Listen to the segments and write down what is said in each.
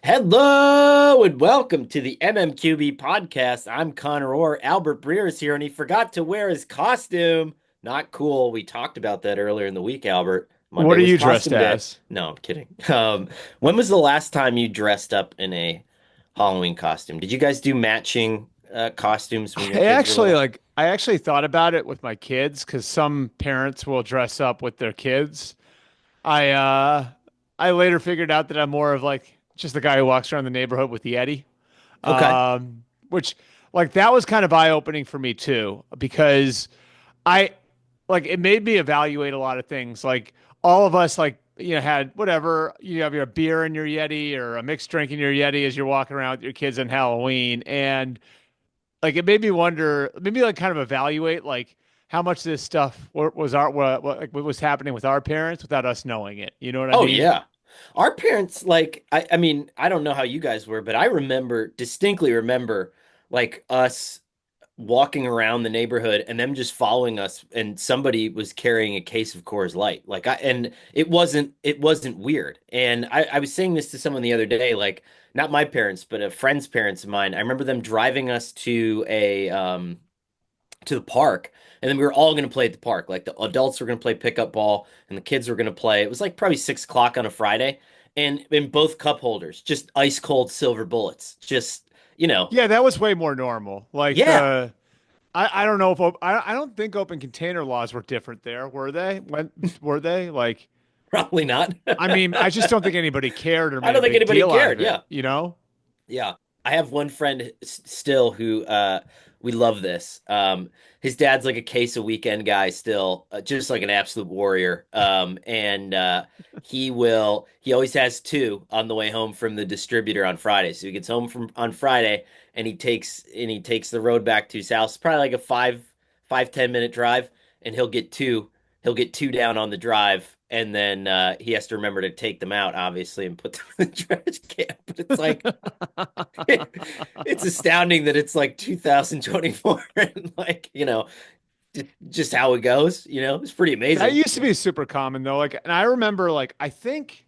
Hello and welcome to the MMQB podcast. I'm Conor Orr. Albert Breer is here and he forgot to wear his costume. Not cool. We talked about that earlier in the week, Albert. What Monday are was you dressed costume day. as? No, I'm kidding. When was the last time you dressed up in a Halloween costume? Did you guys do matching costumes when your kids were little? I actually thought about it with my kids because some parents will dress up with their kids. I uh I later figured out that I'm more of like just the guy who walks around the neighborhood with the Yeti. Okay. Which like that was kind of eye-opening for me too, because I like it made me evaluate a lot of things. Like all of us had whatever, you have your beer in your Yeti or a mixed drink in your Yeti as you're walking around with your kids on Halloween. And like it made me wonder, maybe like kind of evaluate like how much this stuff was what was happening with our parents without us knowing it. You know what I Oh mean? yeah. Our parents I mean, I don't know how you guys were, but I distinctly remember like us walking around the neighborhood and them just following us and somebody was carrying a case of Coors Light. And it wasn't weird. And I was saying this to someone the other day, like not my parents, but a friend's parents of mine. I remember them driving us to the park, and then we were all going to play at the park. Like the adults were going to play pickup ball, and the kids were going to play. It was like probably 6 o'clock on a Friday, and in both cup holders, just ice cold silver bullets. Just Yeah, that was way more normal. Like yeah, I don't know if I don't think open container laws were different there, were they? When were they? Like probably not. I mean, I just don't think anybody cared or I made don't a think big anybody deal out cared. of it, Yeah. you know? Yeah. I have one friend still who we love this. His dad's like a case a weekend guy still, just like an absolute warrior. And he always has two on the way home from the distributor on Friday. So he gets home from on Friday and he takes the road back to his house. Probably like a 5-10 minute drive, and he'll get two down on the drive, and then he has to remember to take them out, obviously, and put them in the trash can. But it's like it's astounding that it's like 2024 and like, just how it goes, it's pretty That amazing. used to be super common though. Like, and I remember like I think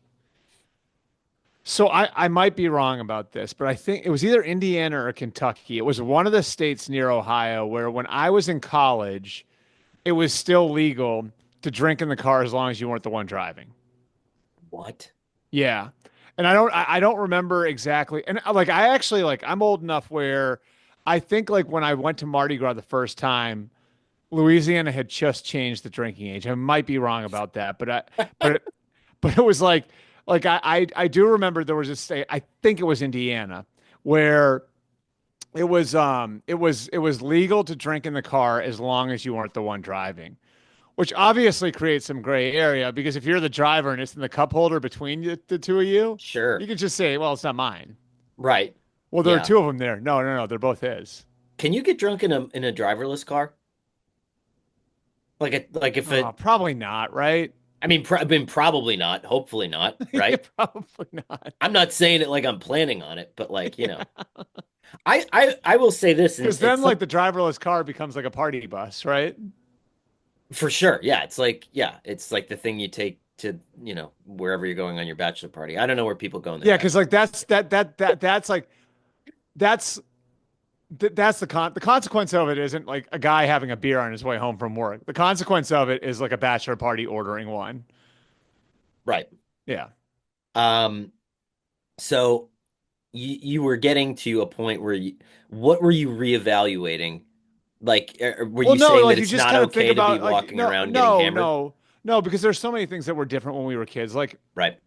so I might be wrong about this, but I think it was either Indiana or Kentucky. It was one of the states near Ohio where when I was in college, it was still legal to drink in the car as long as you weren't the one driving. What? Yeah. And I don't remember exactly. And like I actually like I'm old enough where I think like when I went to Mardi Gras the first time, Louisiana had just changed the drinking age. I might be wrong about that, but but it was like I do remember there was a state, I think it was Indiana, where it was legal to drink in the car as long as you weren't the one driving, which obviously creates some gray area because if you're the driver and it's in the cup holder between the two of you, Sure. you can just say, well, it's not mine. Right. Well, there are Yeah. two of them there. No, no, no, they're both his. Can you get drunk in a driverless car? Like if Oh, it probably not, right? I mean probably not, hopefully not, Yeah, right? probably not. I'm not saying it like I'm planning on it, but like, I will say this, and Because then, it's like, some the driverless car becomes like a party bus, right? for sure. Yeah, it's like the thing you take to, wherever you're going on your bachelor party. I don't know where people go on their Yeah, because bachelor like parties. that's like that's that's the consequence of it isn't like a guy having a beer on his way home from work. The consequence of it is like a bachelor party ordering one. Right. Yeah. Um, so you were getting to a point where what were you reevaluating? Like, were Well, you no, saying that like you it's just not kind of think okay to be about like walking around getting hammered? no, because there's so many things that were different when we were kids. Like, Right.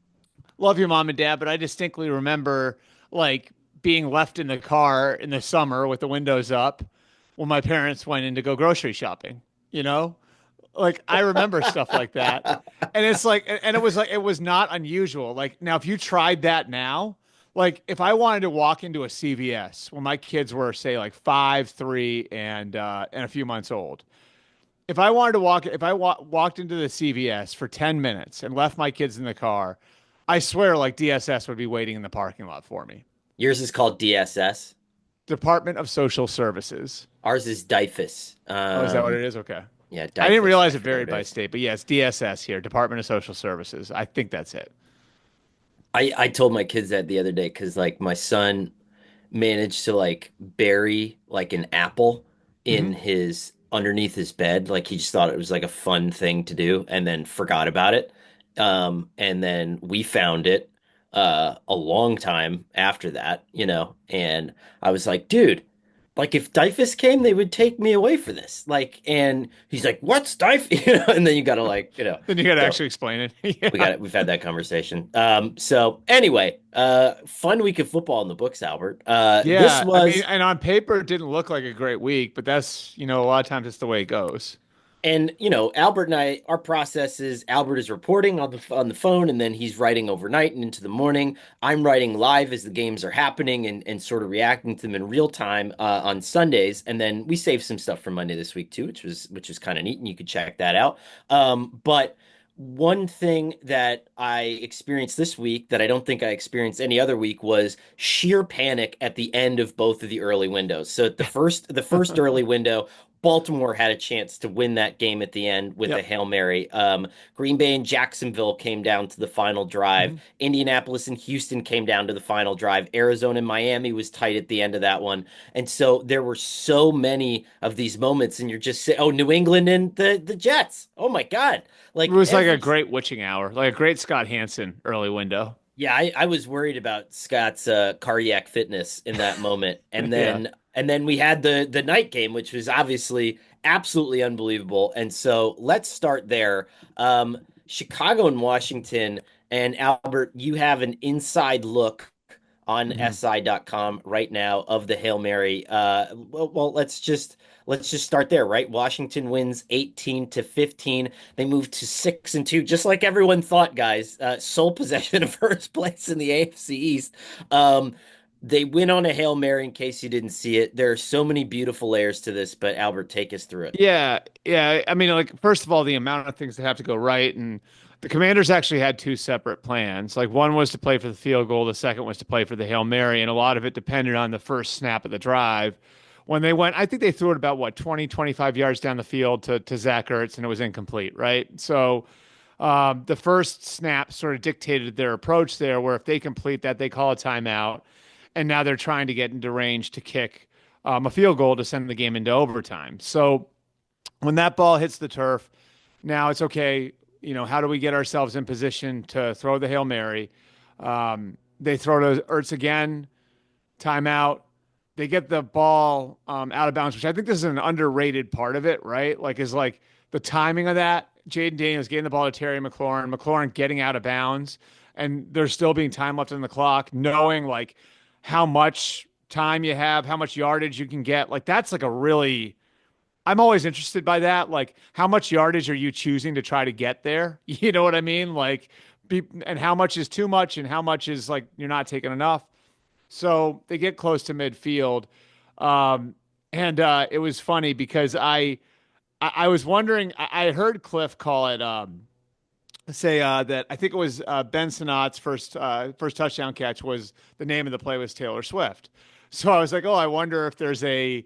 love your mom and dad, but I distinctly remember like being left in the car in the summer with the windows up when my parents went in to go grocery shopping, you know? Like I remember stuff like that. And it's like and it was like it was not unusual. Like now if you tried that now, like if I wanted to walk into a CVS when my kids were say like 5, 3 and a few months old. If I walked into the CVS for 10 minutes and left my kids in the car, I swear like DSS would be waiting in the parking lot for me. Yours is called DSS. Department of Social Services. Ours is DIFUS. Oh, is that what it is? Okay. Yeah, I didn't DIFUS. I realize it forget what varied it by is. state, but yeah, it's DSS here, Department of Social Services. I think that's it. I told my kids that the other day because like my son managed to like bury like an apple in Hmm. his underneath his bed. Like he just thought it was like a fun thing to do and then forgot about it. And then we found it a long time after that, and I was like, dude, like if Dyfus came, they would take me away for this. Like, and he's like, what's Dyfus? And then you gotta like, Then you got to so actually explain it. we Yeah. got it. We've had that conversation. So anyway, fun week of football in the books, Albert. This Yeah. I mean, was, and on paper, it didn't look like a great week, but that's, a lot of times it's the way it goes. and Albert and I, our process is Albert is reporting on the phone, and then he's writing overnight and into the morning. I'm writing live as the games are happening and sort of reacting to them in real time on Sundays, and then we saved some stuff for Monday this week too, which was kind of neat, and you could check that out. But one thing that I experienced this week that I don't think I experienced any other week was sheer panic at the end of both of the early windows. So at the first early window, Baltimore had a chance to win that game at the end with a Yep. Hail Mary. Green Bay and Jacksonville came down to the final drive. Hmm. Indianapolis and Houston came down to the final drive. Arizona and Miami was tight at the end of that one. And so there were so many of these moments, and you're just saying, oh, New England and the Jets. Oh my God. It Like was like a every great witching hour, like a great Scott Hansen early window. Yeah, I was worried about Scott's cardiac fitness in that moment, and Yeah. then we had the night game, which was obviously absolutely unbelievable. And so let's start there. Chicago and Washington, and Albert, you have an inside look on Mhm. SI.com right now of the Hail Mary. Well, let's just start there, right? Washington wins 18-15. They moved to 6-2, just like everyone thought, guys. Sole possession of first place in the AFC East. Um, they win on a Hail Mary in case you didn't see it. There are so many beautiful layers to this, but Albert, take us through it. Yeah, yeah. I mean, like, first of all, the amount of things that have to go right, and the Commanders actually had two separate plans. Like, one was to play for the field goal, the second was to play for the Hail Mary, and a lot of it depended on the first snap of the drive. When they went, I think they threw it about what 20, 25 yards down the field to Zach Ertz, and it was incomplete, right? So the first snap sort of dictated their approach there, where if they complete that, they call a timeout, and now they're trying to get into range to kick a field goal to send the game into overtime. So when that ball hits the turf, now it's okay. How do we get ourselves in position to throw the Hail Mary? They throw to Ertz again, timeout. They get the ball out of bounds, which I think this is an underrated part of it, right? Like, is like the timing of that. Jayden Daniels getting the ball to Terry McLaurin, McLaurin getting out of bounds, and there's still being time left on the clock, knowing like how much time you have, how much yardage you can get. Like, that's like a really I'm always interested by that. Like, how much yardage are you choosing to try to get there? You know what I mean? Like, and how much is too much, and how much is like you're not taking enough. So they get close to midfield, um, and it was funny because I was wondering. I heard Cliff call it say that I think it was Ben Sinat's first touchdown catch was the name of the play was Taylor Swift. So I was like, oh, I wonder if there's a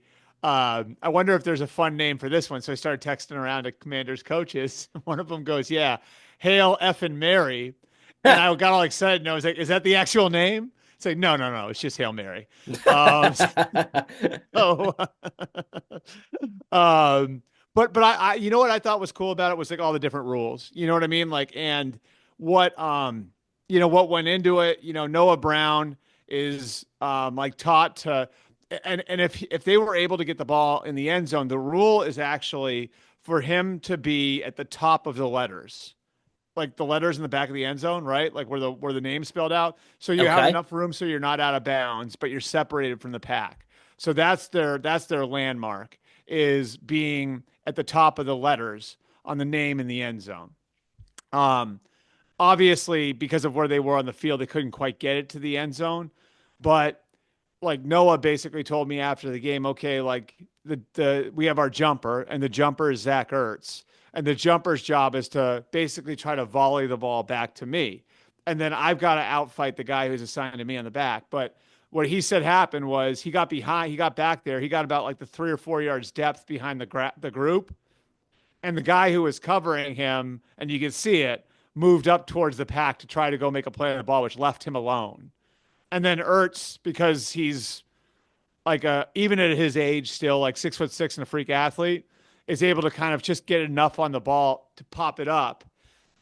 fun name for this one. So I started texting around to Commanders coaches. One of them goes, yeah, Hail effing Mary. And I got all excited and I was like, is that the actual name? It's like, no, no, no, it's just Hail Mary. Um, so, um, but you know what I thought was cool about it was like all the different rules. You know what I mean? Like, and what what went into it. Noah Brown is like taught to, and if they were able to get the ball in the end zone, the rule is actually for him to be at the top of the letters, like the letters in the back of the end zone, right? Like where the name's spelled out. So you have Okay. enough room so you're not out of bounds, but you're separated from the pack. So that's their landmark is being at the top of the letters on the name in the end zone. Um, Obviously, because of where they were on the field, they couldn't quite get it to the end zone. But like Noah basically told me after the game, okay, like the we have our jumper, and the jumper is Zach Ertz, and the jumper's job is to basically try to volley the ball back to me, and then I've got to outfight the guy who's assigned to me on the back. But what he said happened was he got back there, he got about like the 3 or 4 yards depth behind the group, and the guy who was covering him, and you could see it, moved up towards the pack to try to go make a play on the ball, which left him alone. And then Ertz, because he's like even at his age, still like 6'6" and a freak athlete, is able to kind of just get enough on the ball to pop it up.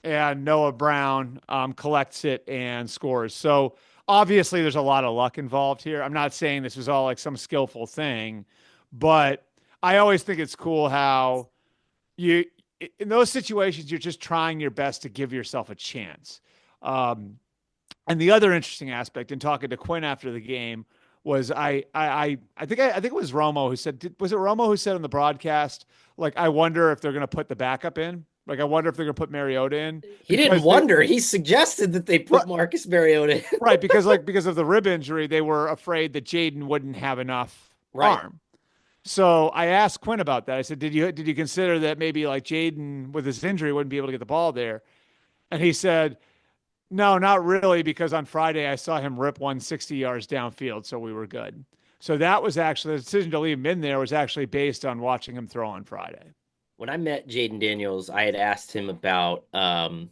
And Noah Brown collects it and scores. So obviously, there's a lot of luck involved here. I'm not saying this was all like some skillful thing, but I always think it's cool how you, in those situations, you're just trying your best to give yourself a chance. Um, and the other interesting aspect in talking to Quinn after the game was I think it was Romo who said, was it Romo who said on the broadcast, like, I wonder if they're going to put the backup in, like I wonder if they're going to put Mariota in He didn't because they wonder. He suggested that they put Marcus Mariota in. right, because like because of the rib injury, they were afraid that Jayden wouldn't have enough Right. arm. So I asked Quinn about that. I said, did you consider that maybe like Jayden with his injury wouldn't be able to get the ball there? And he said, no, not really, because on Friday I saw him rip 160 yards downfield, so we were good. So that was actually the decision to leave him in there was actually based on watching him throw on Friday. When I met Jayden Daniels, I had asked him about kind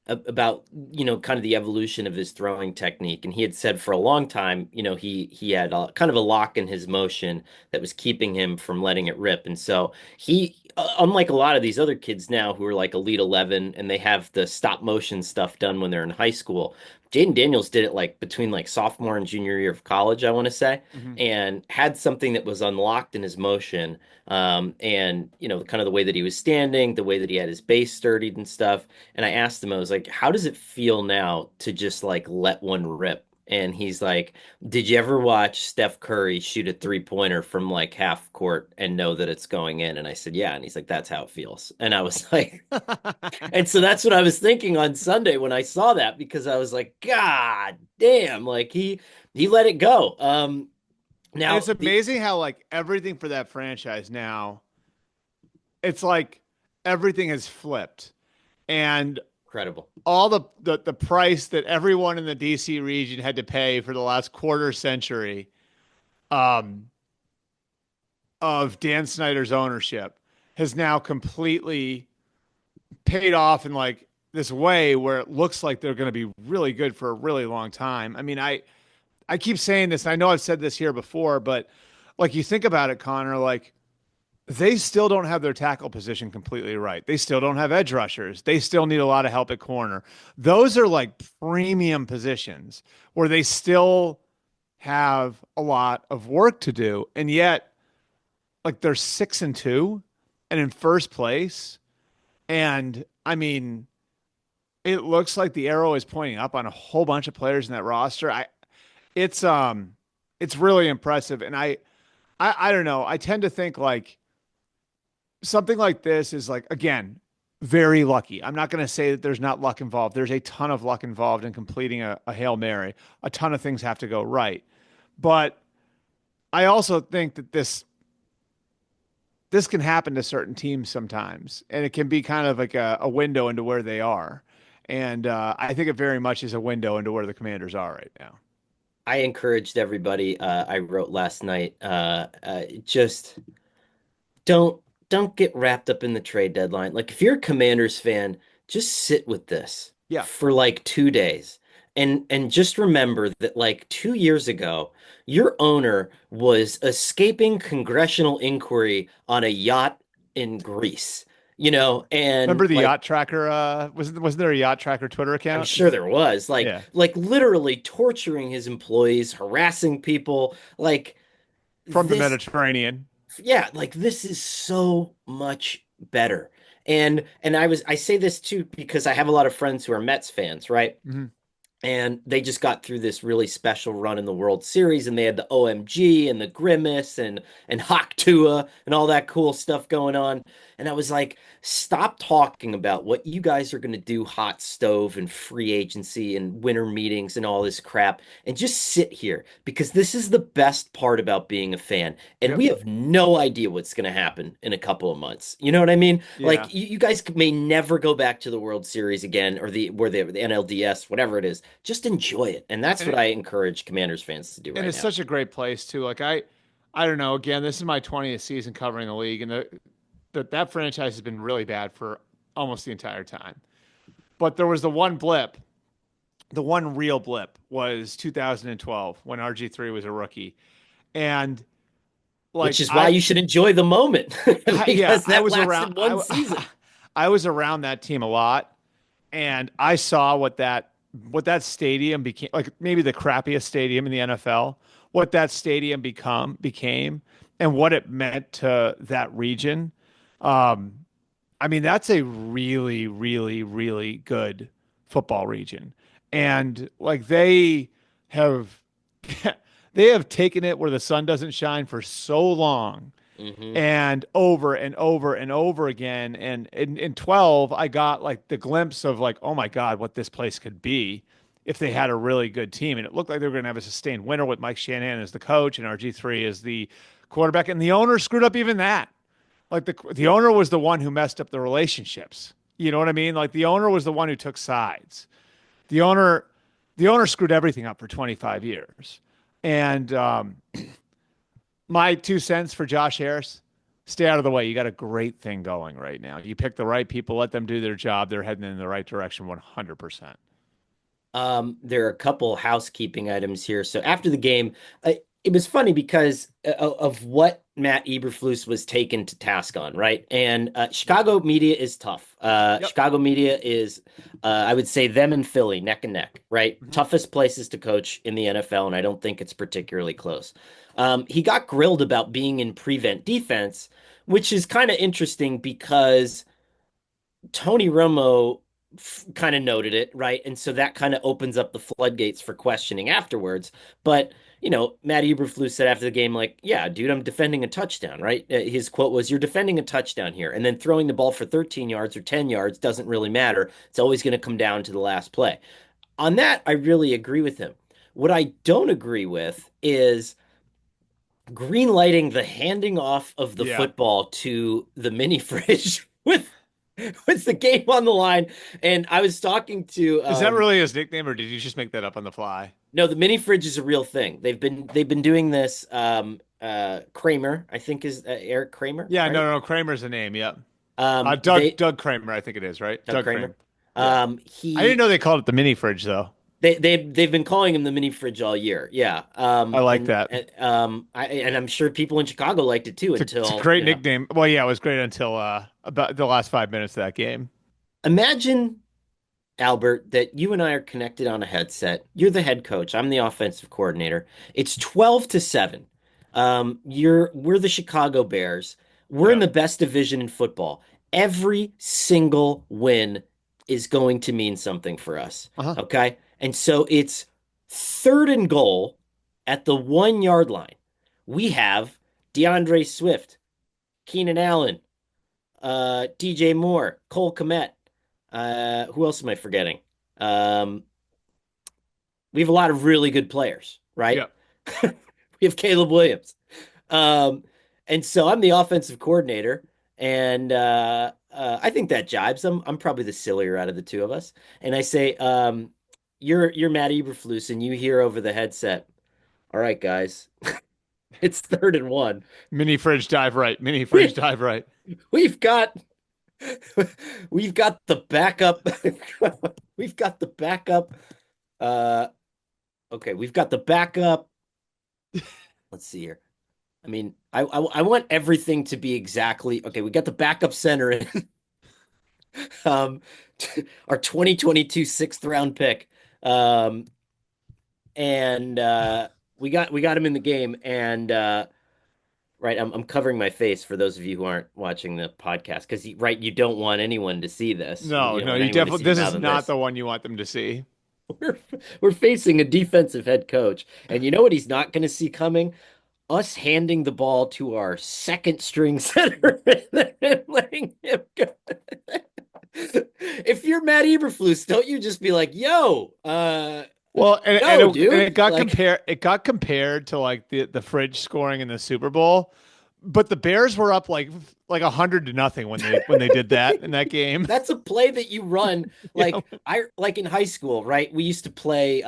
of the evolution of his throwing technique, and he had said for a long time he had kind of a lock in his motion that was keeping him from letting it rip. And so he unlike a lot of these other kids now who are like elite 11 and they have the stop motion stuff done when they're in high school, Jayden Daniels did it like between like sophomore and junior year of college, I want to say, Mm-hmm. and had something that was unlocked in his motion. And kind of the way that he was standing, the way that he had his base sturdied and stuff. And I asked him, I was like, how does it feel now to just like let one rip? And he's like, did you ever watch Steph Curry shoot a three-pointer from like half court and know that it's going in? And I said, yeah. And he's like, that's how it feels. And I was like, and so that's what I was thinking on Sunday when I saw that, because I was like, God damn, like he let it go. And Now it's the amazing how like everything for that franchise now, it's like everything has flipped. And incredible. all the price that everyone in the DC region had to pay for the last quarter century um, of Dan Snyder's ownership has now completely paid off in like this way where it looks like they're going to be really good for a really long time. I mean, I keep saying this. I know I've said this here before, but like you think about it, Connor, like they still don't have their tackle position completely right. They still don't have edge rushers. They still need a lot of help at corner. Those are like premium positions where they still have a lot of work to do. And yet, like they're 6-2 and in first place. And I mean, it looks like the arrow is pointing up on a whole bunch of players in that roster. It's it's really impressive. And I don't know. I tend to think like something like this is like again very lucky. I'm not going to say that there's not luck involved. There's a ton of luck involved in completing a Hail Mary. A ton of things have to go right. But I also think that this can happen to certain teams sometimes, and it can be kind of like a window into where they are. And I think it very much is a window into where the Commanders are right now. I encouraged everybody. I wrote last night. Just don't don't get wrapped up in the trade deadline. Like if you're a Commanders fan, just sit with this Yeah. for like 2 days. And just remember that like 2 years ago, your owner was escaping congressional inquiry on a yacht in Greece, and Remember the like yacht tracker? Wasn't there a yacht tracker Twitter I'm account? sure there was like Yeah. like literally torturing his employees, harassing people, like From the this. Mediterranean. Yeah, like this is so much better. And I say this too because I have a lot of friends who are Mets fans, right? Mhm. And they just got through this really special run in the World Series, and they had the OMG and the Grimace and Hawk Tua and all that cool stuff going on. And I was like, stop talking about what you guys are going to do, hot stove and free agency and winter meetings and all this crap, and just sit here because this is the best part about being a fan. And Yep. we have no idea what's going to happen in a couple of months. You know what I mean? Yeah. Like you guys may never go back to the World Series again, or the NLDS, whatever it is. Just enjoy it. And that's And what it, I encourage Commanders fans to do and right it's now. such a great place too. Like I don't know. Again, this is my 20th season covering the league, and that franchise has been really bad for almost the entire time. But there was the one blip, the one real blip was 2012 when RG3 was a rookie. And Which like is why you should enjoy the moment yeah, because that lasted one season. I was around that team a lot, and I saw what that stadium became, like maybe the crappiest stadium in the NFL, what that stadium became and what it meant to that region. Um, I mean, that's a really, really, really good football region. And like have they have taken it where the sun doesn't shine for so long Hmm. and over and over and over again. And in 12, I got like the glimpse of like, oh my God, what this place could be if they had a really good team. And it looked like they were going to have a sustained winner with Mike Shanahan as the coach and RG3 as the quarterback. And the owner screwed up even that. Like the owner was the one who messed up the relationships. You know what I mean? Like the owner was the one who took sides. The owner the owner screwed everything up for 25 years. And my 2 cents for Josh Harris, stay out of the way. You got a great thing going right now. You pick the right people, let them do their job. They're heading in the right direction 100%. There are a couple housekeeping items here. So after the game, it was funny because of what Matt Eberflus was taken to task on, right? And Chicago media is tough. Yep. Chicago media is, I would say, them and Philly neck and neck, right? Mhm. Toughest places to coach in the NFL, and I don't think it's particularly close. He got grilled about being in prevent defense, which is kind of interesting because Tony Romo kind of noted it, right? And so that kind of opens up the floodgates for questioning afterwards. But, Matt Eberflus said after the game, like, yeah, dude, I'm defending a touchdown, right? His quote was, "You're defending a touchdown here. And then throwing the ball for 13 yards or 10 yards doesn't really matter. It's always going to come down to the last play." On that, I really agree with him. What I don't agree with is green lighting the handing off of the Yeah. football to the mini fridge with the game on the line. And I was talking to Is that really his nickname, or did you just make that up on the fly? no, the mini fridge is a real thing. They've been doing this. Kramer, I think is Eric Kramer, Yeah, no, right? no, Kramer's the name. Yep. They Doug Kramer, I think it is, right? Doug Doug Kramer. Kramer. Yeah. I didn't He know they called it the mini fridge though. they've been calling him the mini fridge all year. Yeah. I like that. And I'm sure people in Chicago liked it too It's a until, great nickname. Well, yeah, it was great until about the last 5 minutes of that game. imagine Albert, that you and I are connected on a headset. You're the head coach. I'm the offensive coordinator. It's 12-7. We're the Chicago Bears. We're in Yeah. the best division in football. Every single win is going to mean something for us. Uh-huh. Okay? And so it's third and goal at the 1 yard line. We have DeAndre Swift, Keenan Allen, DJ Moore, Cole Kmet. Who else am I forgetting? Um, we have a lot of really good players, right? Yeah. We have Caleb Williams. Um, and so I'm the offensive coordinator, and I think that jibes. I'm probably the sillier out of the two of us. And I say, you're Matt Eberflus, and you hear over the headset, "All right, guys, it's third and one. Mini fridge dive right. Mini fridge We dive right. we've got we've got the backup. We've got the backup. Uh, okay, we've got the backup. Let's see here. I mean, I want everything to be exactly okay. We got the backup center in um, our 2022 sixth round pick, um, and we got him in the game. And right, I'm covering my face for those of you who aren't watching the podcast because right, you don't want anyone to see this. No, You don't no, want you anyone to definitely see your this mouth is of not this. the one you want them to see. We're we're facing a defensive head coach, and you know what he's not going to see coming? Us handing the ball to our second string center and letting him go. If you're Matt Eberflus, don't you just be like, "Yo, Well, go, and dude!" it got Like, compared to like the fridge scoring in the Super Bowl, but the Bears were up like 100-0 when they did that in that game. that's a play that you run. Yeah. Like I like in high school, right? We used to play.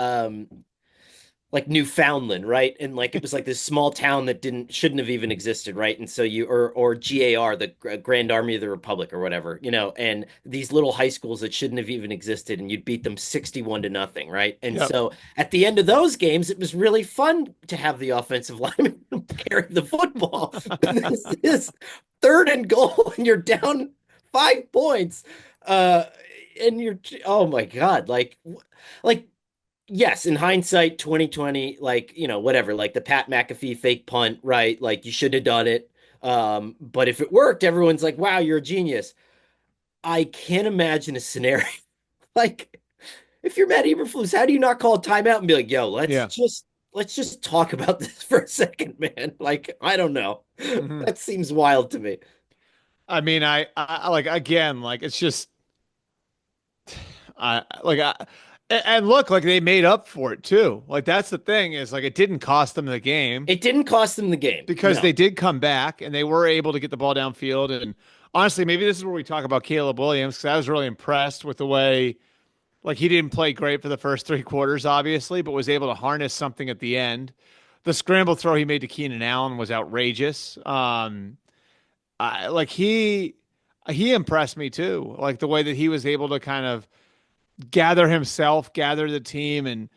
like Newfoundland, right? And like it was like this small town that didn't shouldn't have even existed, right? And so you or GAR, the Grand Army of the Republic or whatever, and these little high schools that shouldn't have even existed, and you'd beat them 61 to nothing, right? And Yep. so at the end of those games, it was really fun to have the offensive lineman carry the football. And this is third and goal, and you're down 5 points. Uh, and you're oh my God, like yes, in hindsight, 2020, like, whatever, like the Pat McAfee fake punt, right? Like you should have done it. But if it worked, everyone's like, wow, you're a genius. I can't imagine a scenario like if you're Matt Eberflus, how do you not call a timeout and be like, yo, Yeah. let's just talk about this for a second, man. Like, I don't know. Hmm. That seems wild to me. I mean, I like again, like it's just I and look, like they made up for it too. Like that's the thing is like it didn't cost them the game It didn't cost them the game. because they No. did come back and they were able to get the ball downfield. And honestly, maybe this is where we talk about Caleb Williams because I was really impressed with the way like he didn't play great for the first 3 quarters, obviously, but was able to harness something at the end. The scramble throw he made to Keenan Allen was outrageous. Like he impressed me too. Like the way that he was able to kind of gather himself, gather the team,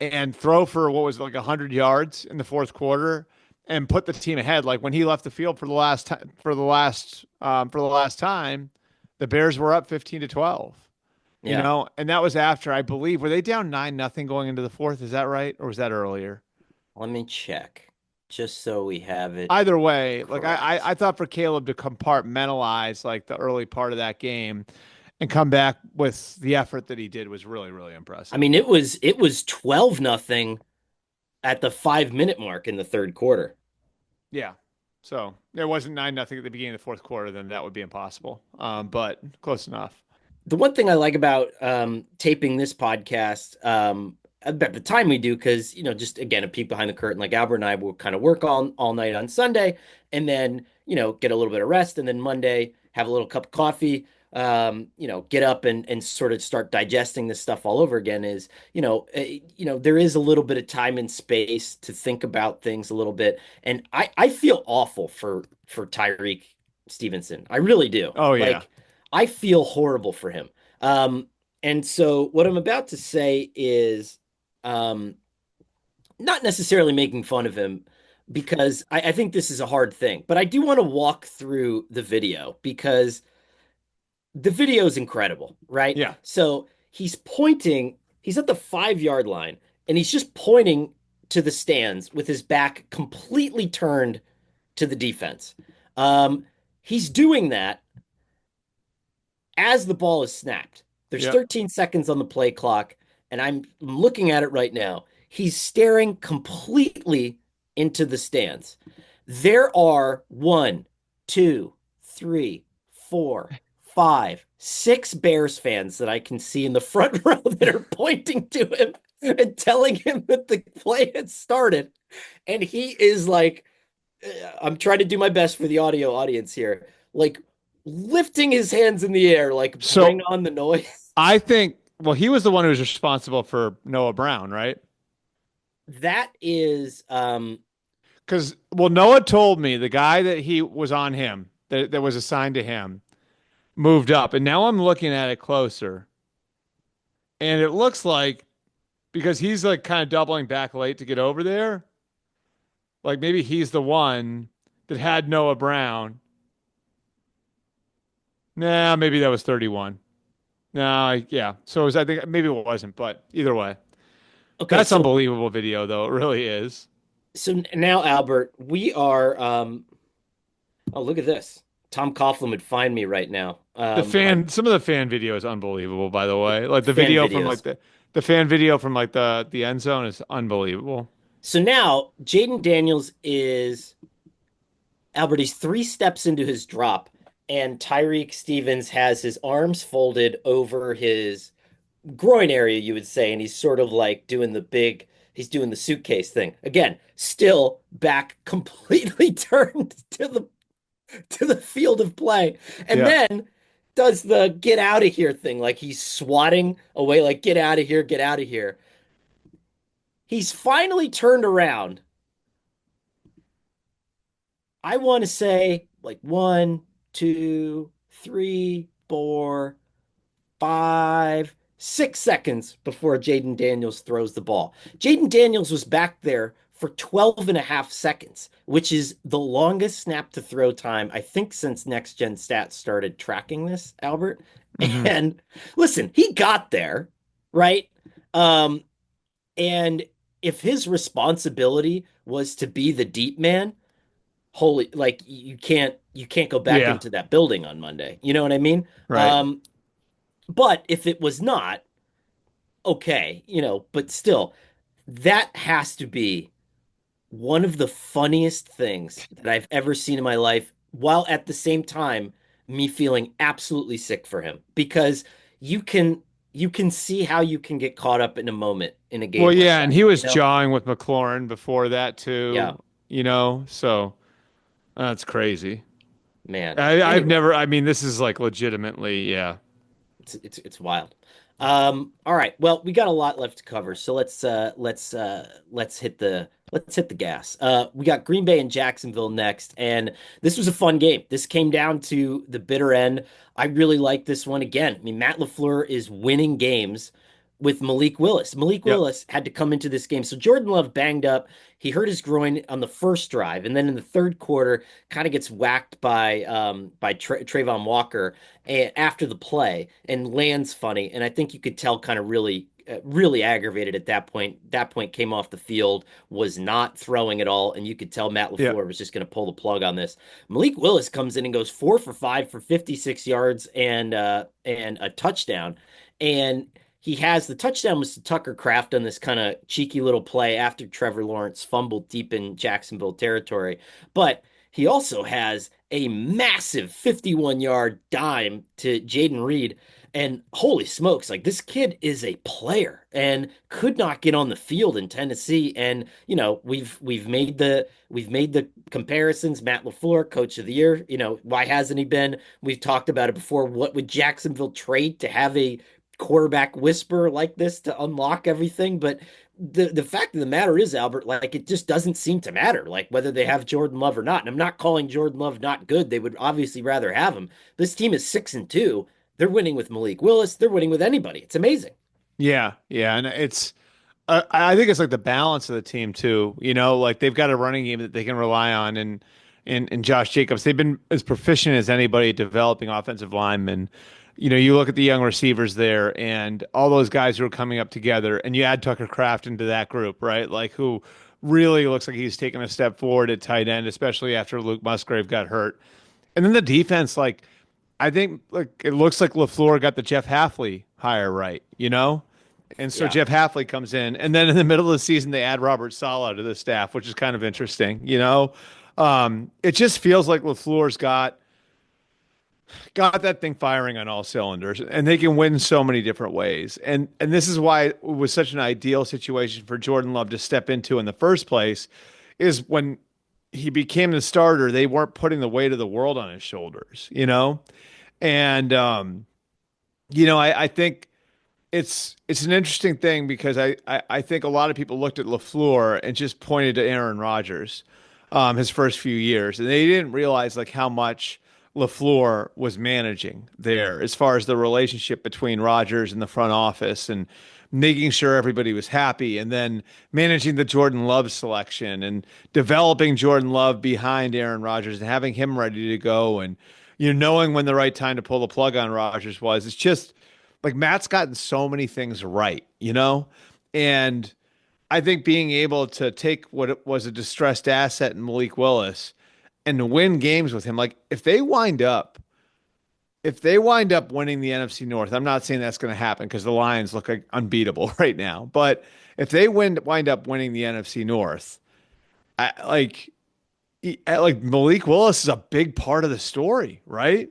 and throw for what was like 100 yards in the fourth quarter and put the team ahead. Like when he left the field for the last time, for the last time, the Bears were up 15-12. Yeah. And that was after I believe were they down 9-0 going into the fourth? Is that right, or was that earlier? Let me check just so we have it Either way, like correct. I thought for Caleb to compartmentalize like the early part of that game and come back with the effort that he did was really, really I impressive. mean, it was 12 nothing at the 5 minute mark in the third quarter. Yeah. So there wasn't 9-0 at the beginning of the fourth quarter, then that would be impossible. But close enough. The one thing I like about taping this podcast, at the time we do, because just again a peek behind the curtain, like Albert and I will kind of work all night on Sunday, and then get a little bit of rest, and then Monday have a little cup of coffee, get up and sort of start digesting this stuff all over again. Is there is a little bit of time and space to think about things a little bit, and I feel awful for Tyreek Stevenson. I really do. Oh yeah. Like I feel horrible for him. Um, and so what I'm about to say is um, not necessarily making fun of him because I think this is a hard thing, but I do want to walk through the video because the video is incredible, right? Yeah. So he's at the 5 yard line, and he's just pointing to the stands with his back completely turned to the defense. Um, he's doing that as the ball is snapped. There's Yep. 13 seconds on the play clock, and I'm looking at it right now. He's staring completely into the stands. There are one, two, three, four, five, six Bears fans that I can see in the front row that are pointing to him and telling him that the play had started. And he is like, I'm trying to do my best for the audio audience here, like lifting his hands in the air, like So bring on the noise. I think well, he was the one who was responsible for Noah Brown, right? That is, Because well, Noah told me the guy that he was on him that was assigned to him moved up, and now I'm looking at it closer, and it looks like because he's like kind of doubling back late to get over there, like maybe he's the one that had Noah Brown. Nah, maybe that was 31. No, yeah. So it was, I think maybe it wasn't, but either way, okay. that's So, unbelievable video though. It really is. so now, Albert, we are, oh, look at this. Tom Coughlin would find me right now. Some of the fan video is unbelievable, by the way. Like the Fan video from like videos. the fan video from like the end zone is unbelievable. So now Jayden Daniels is, Albert, he's 3 steps into his drop, and Tyreek Stevens has his arms folded over his groin area, you would say, and he's sort of like he's doing the suitcase thing. Again, still back completely turned to the field of play. And Yeah. then does the get out of here thing, like he's swatting away, like get out of here, get out of here. He's finally turned around. I want to say like 1, 2, 3, 4, 5, 6 seconds before Jayden Daniels throws the ball. Jayden Daniels was back there for 12 and a half seconds, which is the longest snap to throw time, I think, since Next Gen Stats started tracking this, Albert. Hmm. And listen, he got there, right? Um, and if his responsibility was to be the deep man, holy, like you can't go back Yeah, into that building on Monday. You know what I mean? right. But if it was not, okay, but still, that has to be one of the funniest things that I've ever seen in my life, while at the same time me feeling absolutely sick for him because you can you can see how you can get caught up in a moment in a Well, game like yeah, and that, he was jawing with McLaurin before that Yeah, too, so that's crazy. man. I've Anyway, never, I mean, this is like legitimately, yeah. it's wild. All right. Well, we got a lot left to cover, so let's hit the gas. We got Green Bay and Jacksonville next, and this was a fun game. This came down to the bitter end. I really like this one again. I mean, Matt LaFleur is winning games with Malik Willis. Malik Yep. Willis had to come into this game. So Jordan Love banged up. He hurt his groin on the first drive, and then in the third quarter, kind of gets whacked by Trayvon Walker after the play and lands funny. And I think you could tell kind of really aggravated at that point. That point came off the field, was not throwing at all. And you could tell Matt Yeah. LaFleur was just going to pull the plug on this. Malik Willis comes in and goes 4 for 5 for 56 yards and a touchdown. And he has the touchdown was to Tucker Kraft on this kind of cheeky little play after Trevor Lawrence fumbled deep in Jacksonville territory. But he also has a massive 51-yard dime to Jayden Reed. And holy smokes, like this kid is a player and could not get on the field in Tennessee. And we've made the comparisons. Matt LaFleur, Coach of the Year. Why hasn't he been? We've talked about it before. What would Jacksonville trade to have a quarterback whisper like this to unlock everything? But the fact of the matter is, Albert, like it just doesn't seem to matter, like whether they have Jordan Love or not. And I'm not calling Jordan Love not good. They would obviously rather have him. This team is 6-2. They're winning with Malik Willis. They're winning with anybody. It's amazing. Yeah. Yeah. And I think it's like the balance of the team too. Like they've got a running game that they can rely on, and Josh Jacobs. They've been as proficient as anybody at developing offensive linemen. You look at the young receivers there, and all those guys who are coming up together, and you add Tucker Kraft into that group, right? Like who really looks like he's taken a step forward at tight end, especially after Luke Musgrave got hurt. And then the defense, like I think, like it looks like LaFleur got the Jeff Halfley hire right. And so Yeah. Jeff Halfley comes in, and then in the middle of the season, they add Robert Saleh to the staff, which is kind of interesting. It just feels like LaFleur's got that thing firing on all cylinders, and they can win so many different ways. And this is why it was such an ideal situation for Jordan Love to step into in the first place, is when he became the starter, they weren't putting the weight of the world on his shoulders. And I think it's an interesting thing because I think a lot of people looked at LaFleur and just pointed to Aaron Rodgers, his first few years, and they didn't realize like how much LaFleur was managing there as far as the relationship between Rodgers and the front office and making sure everybody was happy, and then managing the Jordan Love selection and developing Jordan Love behind Aaron Rodgers and having him ready to go, and knowing when the right time to pull the plug on Rodgers was. It's just like Matt's gotten so many things right. And I think being able to take what was a distressed asset in Malik Willis and to win games with him, like if they wind up winning the NFC North, I'm not saying that's going to happen because the Lions look like unbeatable right now, but if they wind up winning the NFC North, like Malik Willis is a big part of the story, right?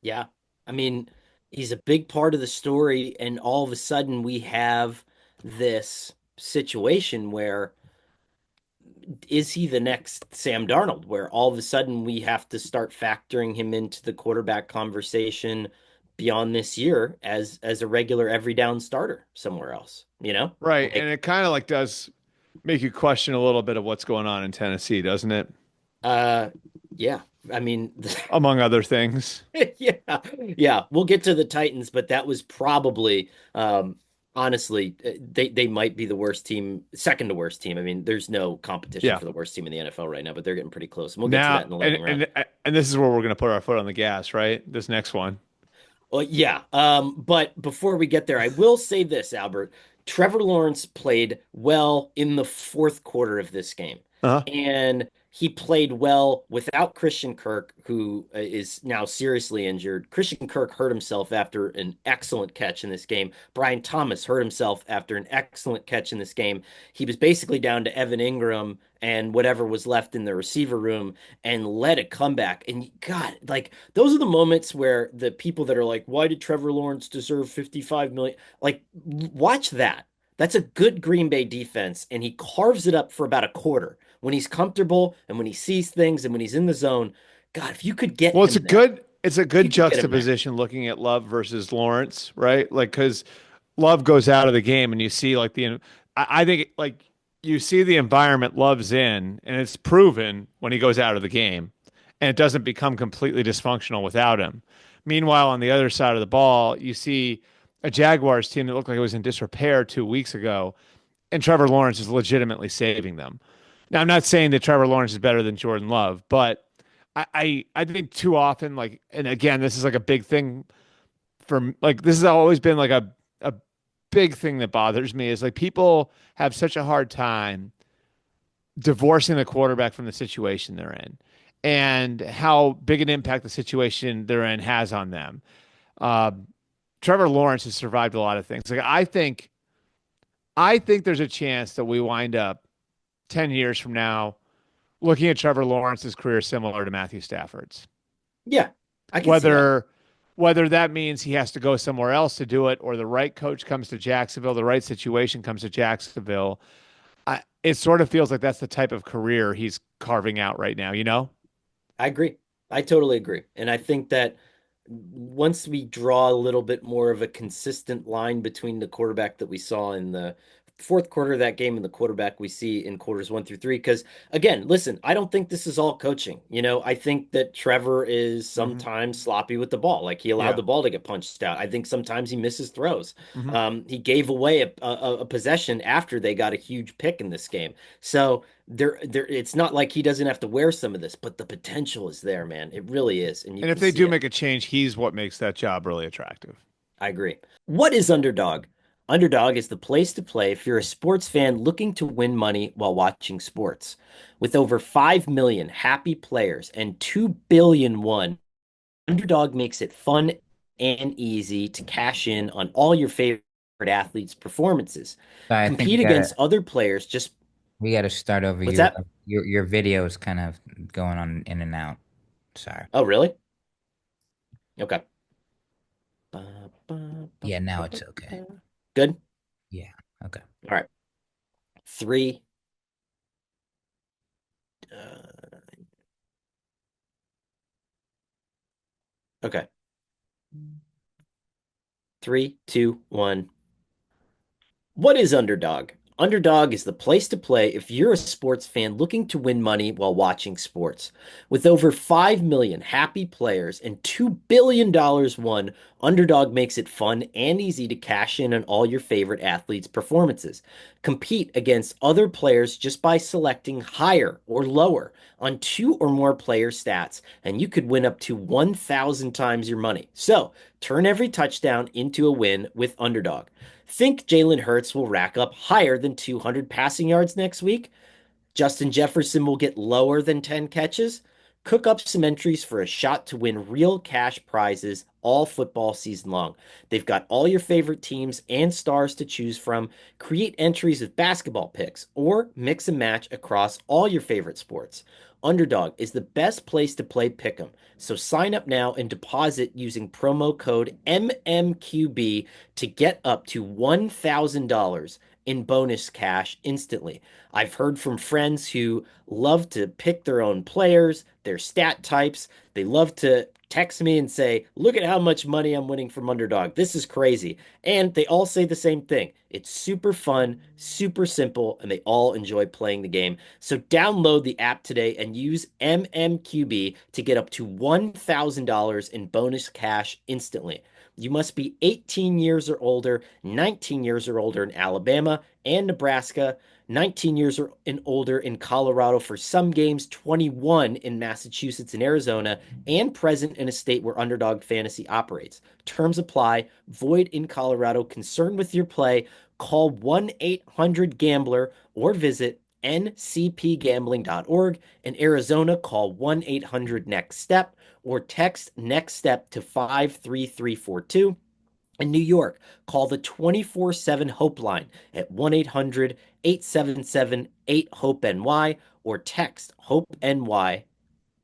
Yeah. I mean, he's a big part of the story, and all of a sudden we have this situation where is he the next Sam Darnold, where all of a sudden we have to start factoring him into the quarterback conversation beyond this year as a regular every down starter somewhere else. you know? Right. And Like, it kind of like does make you question a little bit of what's going on in Tennessee, doesn't it? uh, yeah. I mean, Among other things. yeah, yeah. We'll get to the Titans, but that was probably, honestly, they might be the worst team, second to worst team. I mean, there's no competition Yeah. for the worst team in the NFL right now, but they're getting pretty close, and we'll get to that Now in the and lightning round. and and this is where we're going to put our foot on the gas, right? This next one. Well, yeah. But before we get there, I will say this, Albert. Trevor Lawrence played well in the fourth quarter of this game. Uh-huh. And he played well without Christian Kirk, who is now seriously injured. Christian Kirk hurt himself after an excellent catch in this game. Brian Thomas hurt himself after an excellent catch in this game. He was basically down to Evan Ingram and whatever was left in the receiver room and led a comeback. And God, like those are the moments where the people that are like, why did Trevor Lawrence deserve 55 million? Like, watch that. That's a good Green Bay defense, and he carves it up for about a quarter when he's comfortable and when he sees things and when he's in the zone. God, if you could get Well, him there, it's a if good you could get him there. juxtaposition looking at Love versus Lawrence, right? Like, because Love goes out of the game and you see like I think like you see the environment Love's in, and it's proven when he goes out of the game, and it doesn't become completely dysfunctional without him. Meanwhile, on the other side of the ball, you see a Jaguars team that looked like it was in disrepair 2 weeks ago, and Trevor Lawrence is legitimately saving them. Now, I'm not saying that Trevor Lawrence is better than Jordan Love, but I think too often, like, and again, this is like a big thing for like this has always been like a big thing that bothers me is like people have such a hard time divorcing the quarterback from the situation they're in and how big an impact the situation they're in has on them. Uh, Trevor Lawrence has survived a lot of things. Like I think there's a chance that we wind up 10 years from now looking at Trevor Lawrence's career similar to Matthew Stafford's. Yeah, I can see that. Whether whether that means he has to go somewhere else to do it or the right coach comes to Jacksonville, the right situation comes to Jacksonville, it sort of feels like that's the type of career he's carving out right now, you know? I agree. I totally agree. And I think that once we draw a little bit more of a consistent line between the quarterback that we saw in the fourth quarter of that game and the quarterback we see in quarters 1 through 3, because again, listen, I don't think this is all coaching. I think that Trevor is Mm-hmm. sometimes sloppy with the ball. Like he allowed Yeah. the ball to get punched out. I think sometimes he misses throws. Mm-hmm. He gave away a possession after they got a huge pick in this game. So it's not like he doesn't have to wear some of this, but the potential is there, man. It really is, and you And if can they see do it. make a change, he's what makes that job really attractive. I agree. What is Underdog? Underdog is the place to play if you're a sports fan looking to win money while watching sports. With over 5 million happy players and 2 billion won, Underdog makes it fun and easy to cash in on all your favorite athletes' performances. So I think Compete against other players just we gotta start over. what's that? Your video is kind of going on in and out. Sorry. Oh, really? Okay. Yeah, now it's okay. Good. Yeah. Okay. All right. Three. Uh, okay. 3, 2, 1. What is Underdog? Underdog is the place to play if you're a sports fan looking to win money while watching sports. With over 5 million happy players and $2 billion won, Underdog makes it fun and easy to cash in on all your favorite athletes' performances. Compete against other players just by selecting higher or lower on two or more player stats, and you could win up to 1,000 times your money. So, turn every touchdown into a win with Underdog. Think Jalen Hurts will rack up higher than 200 passing yards next week? Justin Jefferson will get lower than 10 catches? Cook up some entries for a shot to win real cash prizes all football season long. They've got all your favorite teams and stars to choose from. Create entries with basketball picks or mix and match across all your favorite sports. Underdog is the best place to play Pick'em. So sign up now and deposit using promo code MMQB to get up to $1,000 in bonus cash instantly. I've heard from friends who love to pick their own players, their stat types. They love to text me and say, "Look at how much money I'm winning from Underdog. This is crazy." And they all say the same thing. It's super fun, super simple, and they all enjoy playing the game. So download the app today and use MMQB to get up to $1,000 in bonus cash instantly. You must be 18 years or older, 19 years or older in Alabama and Nebraska, 19 years or and older in Colorado for some games, 21 in Massachusetts and Arizona, and present in a state where Underdog Fantasy operates. Terms apply. Void in Colorado. Concerned with your play? Call 1-800-GAMBLER or visit ncpgambling.org. In Arizona, call 1-800-NEXT-STEP or text next step to 53342. In New York, call the 24/7 Hope line at 1-800-877-8-HOPE-NY or text HOPE NY.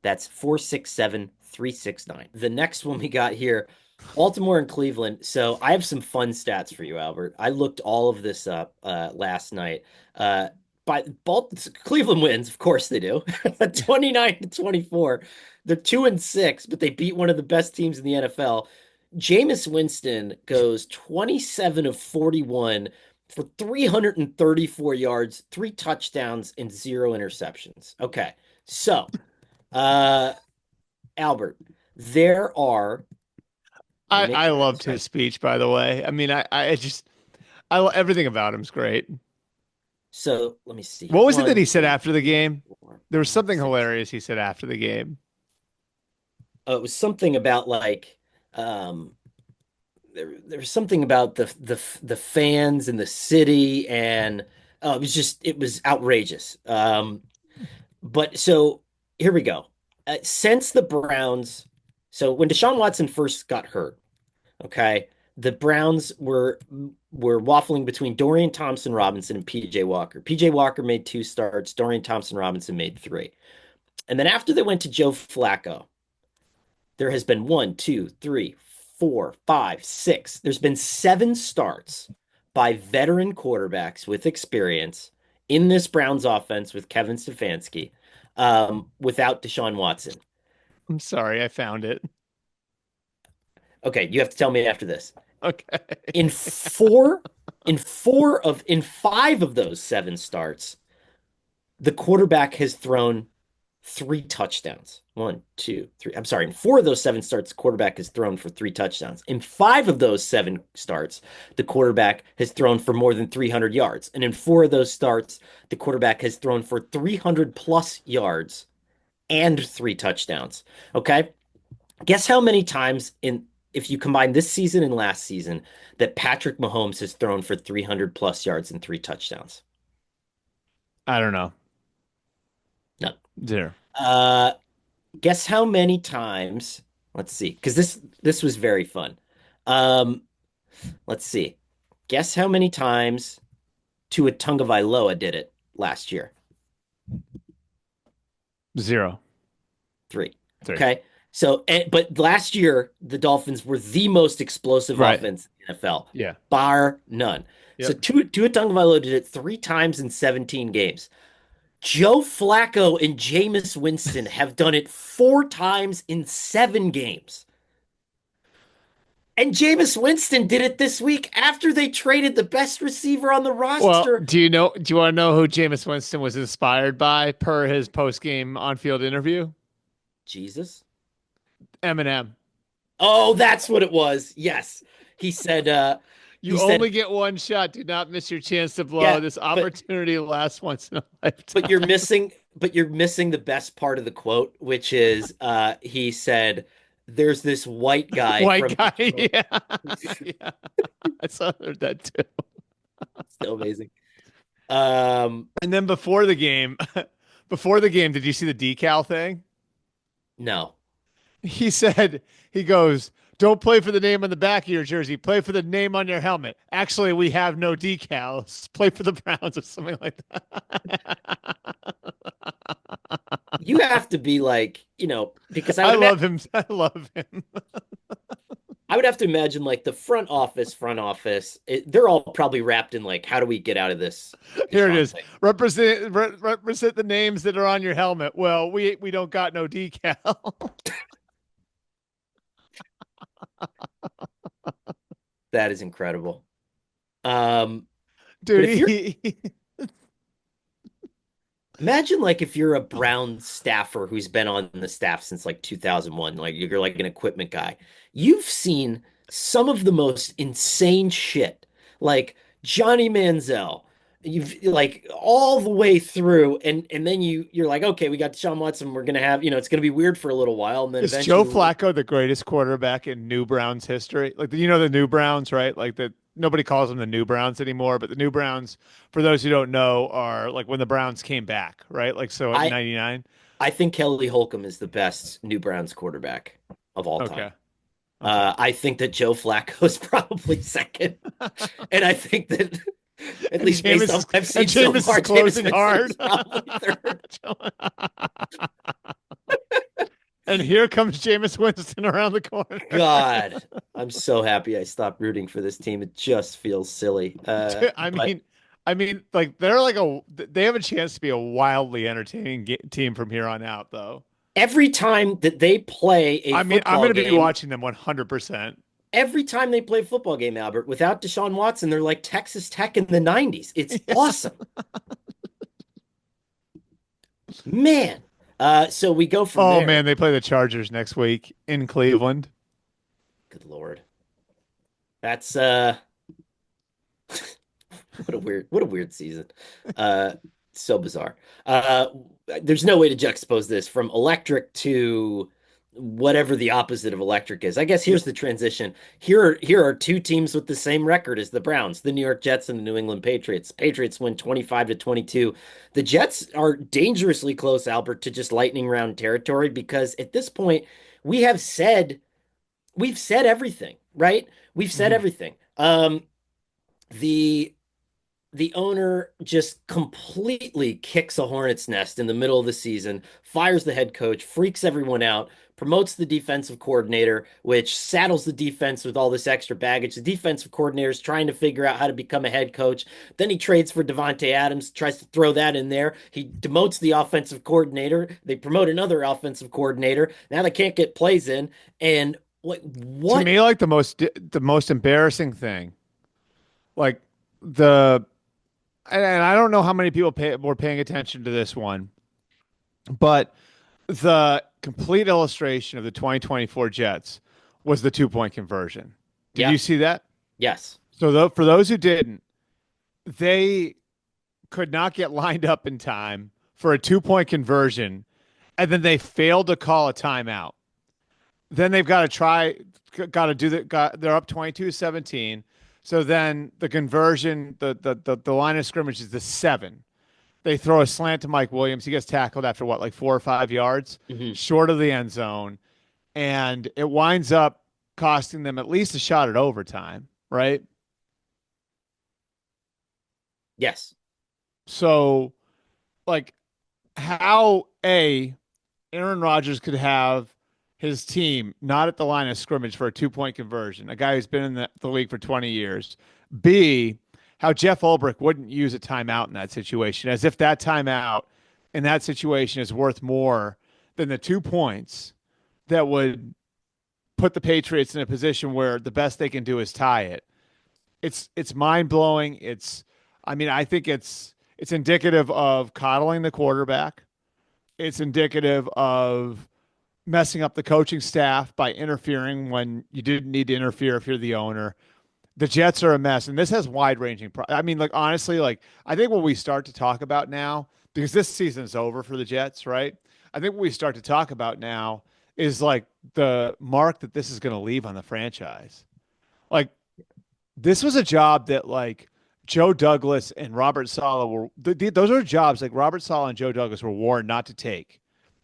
That's 467-369. The next one we got here, Baltimore and Cleveland. So I have some fun stats for you, Albert. I looked all of this up last night. By Cleveland wins, of course they do. 29-24. They're 2-6, but they beat one of the best teams in the NFL. Jameis Winston goes 27 of 41 for 334 yards, 3 touchdowns, and 0 interceptions. Okay. So, uh, Albert, there are, let me make I sure I have loved this right. his speech, by the way. I mean, everything about him's great. So let me see here. What was it that One, he said two, after the three, game? four, There was five, something six. hilarious he said after the game. Oh, it was something about like, um, there was something about the fans and the city, and it was outrageous. But so here we go. Since the Browns, so when Deshaun Watson first got hurt, okay, the Browns were waffling between Dorian Thompson Robinson and PJ Walker. PJ Walker made 2 starts, Dorian Thompson Robinson made 3. And then after they went to Joe Flacco, there has been one, two, three, four, five, six. There's been 7 starts by veteran quarterbacks with experience in this Browns offense with Kevin Stefanski, without Deshaun Watson. I'm sorry, I found it. Okay, you have to tell me after this. Okay. In four, in 5 of those 7 starts, the quarterback has thrown 3 touchdowns. One, two, three. I'm sorry. In 4 of those 7 starts, the quarterback has thrown for 3 touchdowns. In 5 of those 7 starts, the quarterback has thrown for more than 300 yards. And in 4 of those starts, the quarterback has thrown for 300 plus yards and 3 touchdowns. Okay. Guess how many times if you combine this season and last season, that Patrick Mahomes has thrown for 300 plus yards and 3 touchdowns? I don't know. None. There. Uh, Guess how many times? Let's see, because this was very fun. Um, let's see. Guess how many times Tua Tagovailoa did it last year? 0. 3. 3. Okay. So, but last year the Dolphins were the most explosive Right. offense in the NFL, Yeah. bar none. So Yep. Tua Tagovailoa did it 3 times in 17 games. Joe Flacco and Jameis Winston have done it 4 times in 7 games. And Jameis Winston did it this week after they traded the best receiver on the Well, roster. do you know? Do you want to know who Jameis Winston was inspired by per his post-game on-field interview? Jesus. Eminem. Oh, that's what it was. Yes. He said, You only get one shot. Do not miss your chance to blow. yeah, This but opportunity lasts once in a but lifetime. you're missing the best part of the quote, which is he said, there's this white guy White from guy. Detroit. Yeah. Yeah. I saw that too. So amazing. Um, And then before the game, did you see the decal thing? no. He said, he goes, don't play for the name on the back of your jersey. Play for the name on your helmet. Actually, we have no decals. Play for the Browns or something like that. You have to be like, because I would I imagine love him. I love him. would have to imagine like the front office, they're all probably wrapped in like, how do we get out of this Here it Deshaun is. thing? Represent the names that are on your helmet. Well, we don't got no decal. That is incredible. Um, but Dude, if you're Imagine like if you're a Brown staffer who's been on the staff since like 2001, like you're like an equipment guy. You've seen some of the most insane shit, like Johnny Manziel. You've like all the way through, and then you're like, okay, we got Deshaun Watson. We're gonna have, it's gonna be weird for a little while, and then is Joe eventually Flacco the greatest quarterback in New Browns history? Like, the New Browns, right? Like the nobody calls them the New Browns anymore, but the New Browns, for those who don't know, are like when the Browns came back, right? Like so at I 99. I think Kelly Holcomb is the best New Browns quarterback of all time. Okay. Okay. I think that Joe Flacco is probably second. And I think that, at least based on what I've seen so Jameis is far, Jameis closing Winston hard. is probably third. And here comes Jameis Winston around the corner. God, I'm so happy I stopped rooting for this team. It just feels silly. I But mean, like they have a chance to be a wildly entertaining team from here on out, though. every time that they play a I mean, I'm football going to be game, watching them 100%. every time they play a football game, Albert, without Deshaun Watson, they're like Texas Tech in the 90s. It's awesome. Man. So we go from Oh there. man, they play the Chargers next week in Cleveland. Good Lord. That's what a weird season. Uh so bizarre. There's no way to juxtapose this from electric to whatever the opposite of electric is. I guess here's the transition. Here are two teams with the same record as the Browns, the New York Jets and the New England Patriots. Patriots win 25-22. The Jets are dangerously close, Albert, to just lightning round territory because at this point we have said we've said everything, right? We've said Mhm. everything. The the owner just completely kicks a hornet's nest in the middle of the season, fires the head coach, freaks everyone out, promotes the defensive coordinator, which saddles the defense with all this extra baggage. The defensive coordinator is trying to figure out how to become a head coach. Then he trades for Devontae Adams, tries to throw that in there. He demotes the offensive coordinator. They promote another offensive coordinator. Now they can't get plays in. And like, To what? me, like the most embarrassing thing, like the and I don't know how many people were paying attention to this one, but the complete illustration of the 2024 Jets was the 2-point conversion. Did Yeah, you see that? yes. So for those who didn't, they could not get lined up in time for a 2-point conversion, and then they failed to call a timeout. Then they've got to do that. They're up 22-17. So then the conversion, the line of scrimmage is the 7. They throw a slant to Mike Williams. He gets tackled after what, like 4 or 5 yards Hmm. short of the end zone. And it winds up costing them at least a shot at overtime, right? Yes. So, like, how Aaron Rodgers could have his team not at the line of scrimmage for a 2-point conversion, a guy who's been in the league for 20 years. B, how Jeff Ulbrich wouldn't use a timeout in that situation, as if that timeout in that situation is worth more than the 2 points that would put the Patriots in a position where the best they can do is tie it. It's mind blowing. I mean, I think it's indicative of coddling the quarterback. It's indicative of messing up the coaching staff by interfering when you didn't need to interfere if you're the owner. The Jets are a mess, and this has wide ranging. I mean, like honestly, like I think what we start to talk about now, because this season's over for the Jets, right? I think what we start to talk about now is like the mark that this is going to leave on the franchise. Like this was a job that like Joe Douglas and Robert Saleh those are jobs like Robert Saleh and Joe Douglas were warned not to take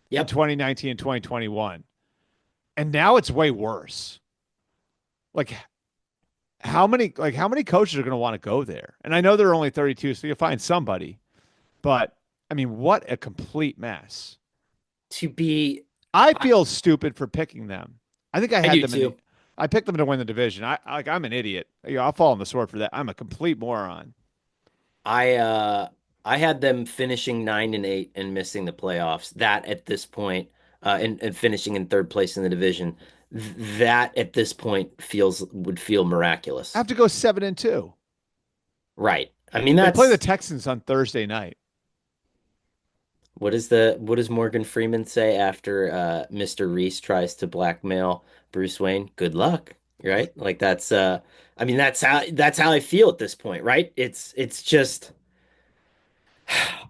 in Yep. 2019 and 2021. And now it's way worse. Like how many coaches are going to want to go there? And I know they're only 32, so you'll find somebody. But I mean, what a complete mess. To be I I, feel stupid for picking them. I think I I had do them in the too. I picked them to win the division. I'm an idiot. I'll fall on the sword for that. I'm a complete moron. I uh I had them finishing 9-8 and missing the playoffs. That at this point, and finishing in third place in the division. That at this point would feel I miraculous. have to go 7-2. Right. I mean They play the that's Texans on Thursday night. what does Morgan Freeman say after Mr. Reese tries to blackmail Bruce Wayne? Good luck, right? Like that's I mean that's how I feel at this point, right? It's just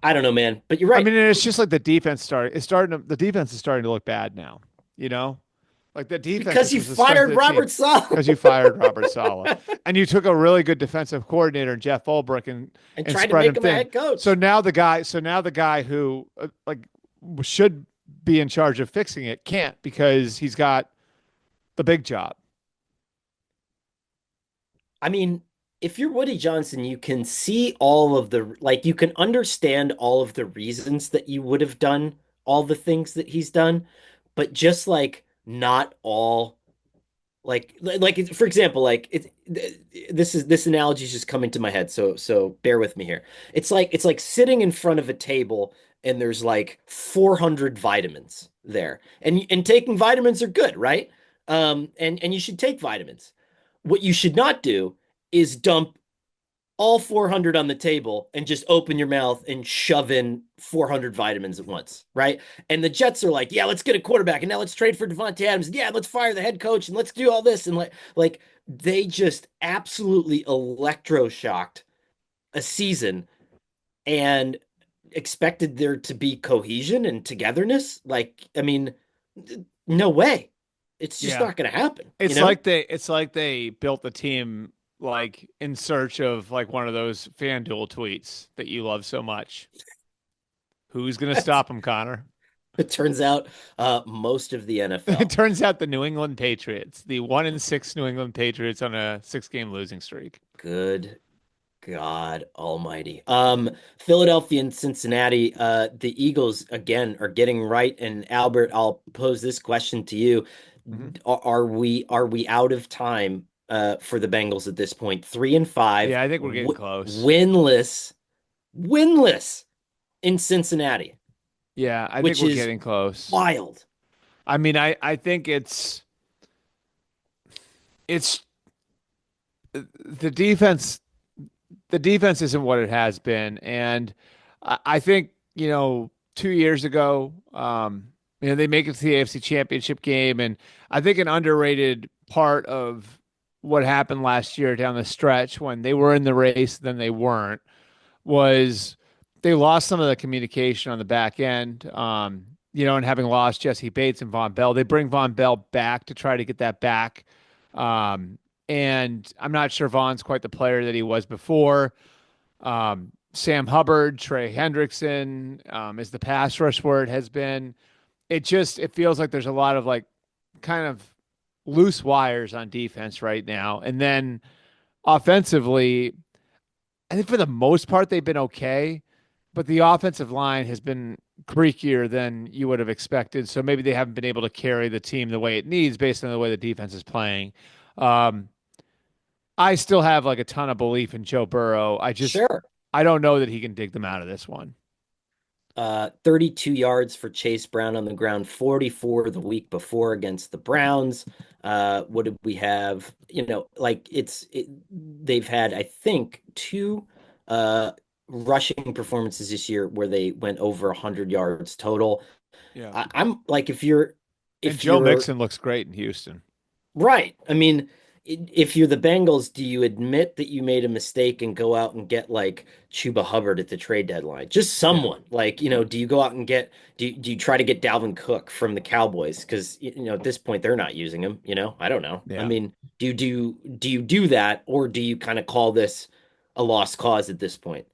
I don't know, man. But you're I right. mean, it's just like the defense started. The defense is starting to look bad now. You know, like the defense, Because which you was the strength of fired the team, Robert Saleh because you fired Robert Saleh and you took a really good defensive coordinator in Jeff Ulbrich and and tried to spread him make him a thin. head coach. So now the guy who like should be in charge of fixing it can't because he's got the big job. I mean, if you're Woody Johnson, you can see all of the like you can understand all of the reasons that you would have done all the things that he's done, but just like not all for example, this analogy is just coming to my head, so bear with me here. It's like sitting in front of a table and there's like 400 vitamins there. And taking vitamins are good, right? And you should take vitamins. What you should not do is dump all 400 on the table and just open your mouth and shove in 400 vitamins at once, right? And the Jets are like, yeah, let's get a quarterback, and now let's trade for Devontae Adams. Yeah, let's fire the head coach and let's do all this. And like they just absolutely electroshocked a season and expected there to be cohesion and togetherness. Like, I mean, no way. It's just Yeah, not going to happen, you know? it's like they built the team like in search of like one of those FanDuel tweets that you love so much. Who's going to stop him, Connor? It turns out most of the It NFL. turns out the New England Patriots, the 1-6 New England Patriots on a 6-game losing streak. Good God Almighty. Philadelphia and Cincinnati, the Eagles again are getting right. And Albert, I'll pose this question to you. Hmm. Are we out of time for the Bengals at this point? 3-5, Yeah, I think we're getting close. winless in Cincinnati, Yeah, I think which we're is getting close. wild. I mean, I think it's the defense. The defense isn't what it has been, and I think 2 years ago, they make it to the AFC Championship game, and I think an underrated part of what happened last year down the stretch when they were in the race, then they weren't, was they lost some of the communication on the back end. And having lost Jesse Bates and Von Bell, they bring Von Bell back to try to get that back. Um, and I'm not sure Von's quite the player that he was before. Sam Hubbard, Trey Hendrickson, is the pass rush where it has been. It feels like there's a lot of like kind of loose wires on defense right now. And then offensively, I think for the most part they've been okay, but the offensive line has been creakier than you would have expected. So maybe they haven't been able to carry the team the way it needs based on the way the defense is playing. Um, I still have like a ton of belief in Joe Burrow. Sure. I don't know that he can dig them out of this one. 32 yards for Chase Brown on the ground, 44 the week before against the Browns. What did we have? They've had, I think, two rushing performances this year where they went over 100 yards total. Yeah. I'm like, And if Joe you're Mixon looks great in Houston. right, I mean, if you're the Bengals, do you admit that you made a mistake and go out and get like Chuba Hubbard at the trade deadline? Just Yeah. someone. Like, do you go out and do you try to get Dalvin Cook from the Cowboys? Because at this point they're not using him, I don't know. I Yeah. mean, do you do that, or do you kind of call this a lost cause at this point?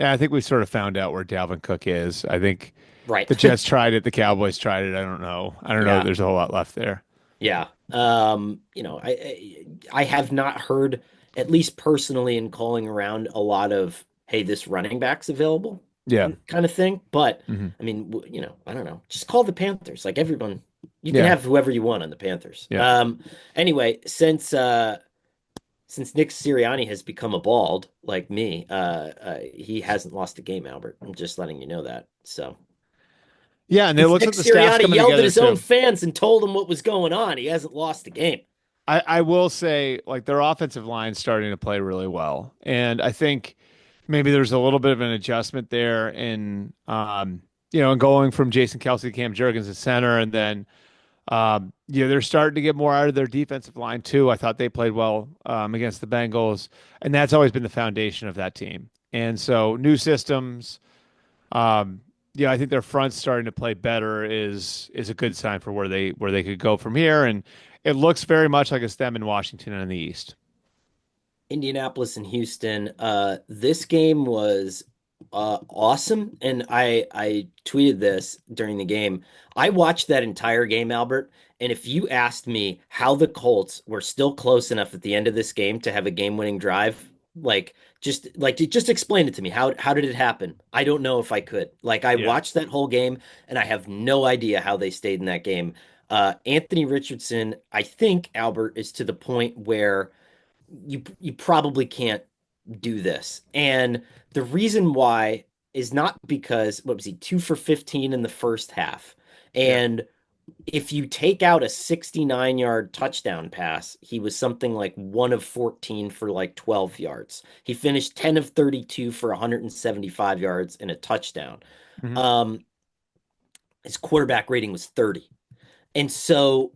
Yeah, I think we sort of found out where Dalvin Cook is. I think Right. the Jets tried it, the Cowboys tried it. I don't know. I don't know that Yeah. there's a whole lot left there. Yeah. I have not heard, at least personally in calling around, a lot of, hey, this running back's available Yeah. kind of thing. But Hmm. I mean, I don't know. Just call the Panthers. Like everyone, You can Yeah. have whoever you want on the Panthers. Yeah. Anyway, since Nick Sirianni has become a bald like me, he hasn't lost a game, Albert. I'm just letting you know that. So Yeah. And it since looks Nick like the staff's Sirianni coming yelled at together his own too. fans and told them what was going on, he hasn't lost a game. I will say, like, their offensive line's starting to play really well. And I think maybe there's a little bit of an adjustment there in, in going from Jason Kelsey to Cam Jurgens at center. And then, they're starting to get more out of their defensive line, too. I thought they played well against the Bengals. And that's always been the foundation of that team. And so, new systems. Um, yeah, I think their front's starting to play better is a good sign for where they could go from here, and it looks very much like it's them in Washington and in the East. Indianapolis and Houston. This game was awesome, and I tweeted this during the game. I watched that entire game, Albert, and if you asked me how the Colts were still close enough at the end of this game to have a game-winning drive, just explain it to me. How did it happen? I don't know if I could. Like I Yeah. watched that whole game, and I have no idea how they stayed in that game. Anthony Richardson, I think Albert is to the point where you probably can't do this. And the reason why is not because what was he, 2 for 15 in the first half. Yeah. And if you take out a 69-yard touchdown pass, he was something like 1 of 14 for like 12 yards. He finished 10 of 32 for 175 yards and a touchdown. Hmm. Um, his quarterback rating was 30. And so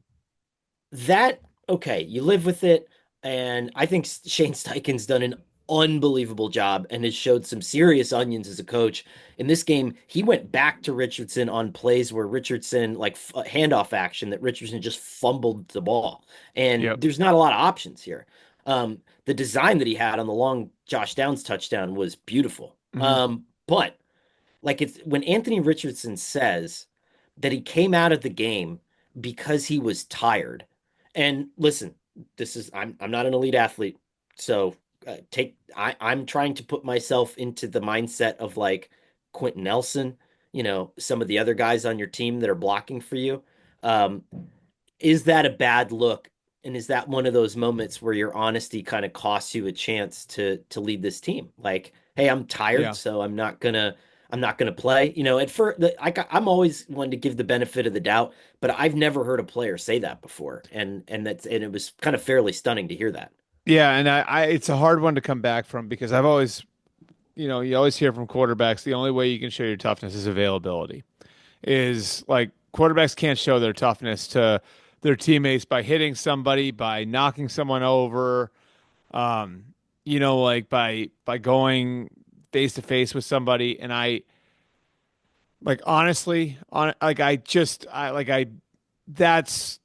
that okay, you live with it, and I think Shane Steichen's done an unbelievable job and has showed some serious onions as a coach. In this game, he went back to Richardson on plays where Richardson like handoff action that Richardson just fumbled the ball, and Yep. there's not a lot of options here. The design that he had on the long Josh Downs touchdown was beautiful. Hmm. But like it's when Anthony Richardson says that he came out of the game because he was tired. And listen, this is I'm not an elite athlete, so I'm trying to put myself into the mindset of like Quentin Nelson, some of the other guys on your team that are blocking for you. Um, is that a bad look? And is that one of those moments where your honesty kind of costs you a chance to lead this team? Like, hey, I'm tired, Yeah. so I'm not gonna play. At first, I'm always one to give the benefit of the doubt, but I've never heard a player say that before, and it was kind of fairly stunning to hear that. Yeah, and it's a hard one to come back from because I've always, you always hear from quarterbacks the only way you can show your toughness is availability. Is like quarterbacks can't show their toughness to their teammates by hitting somebody, by knocking someone over, um, like by going face to face with somebody. And I like honestly, on like I just I like I that's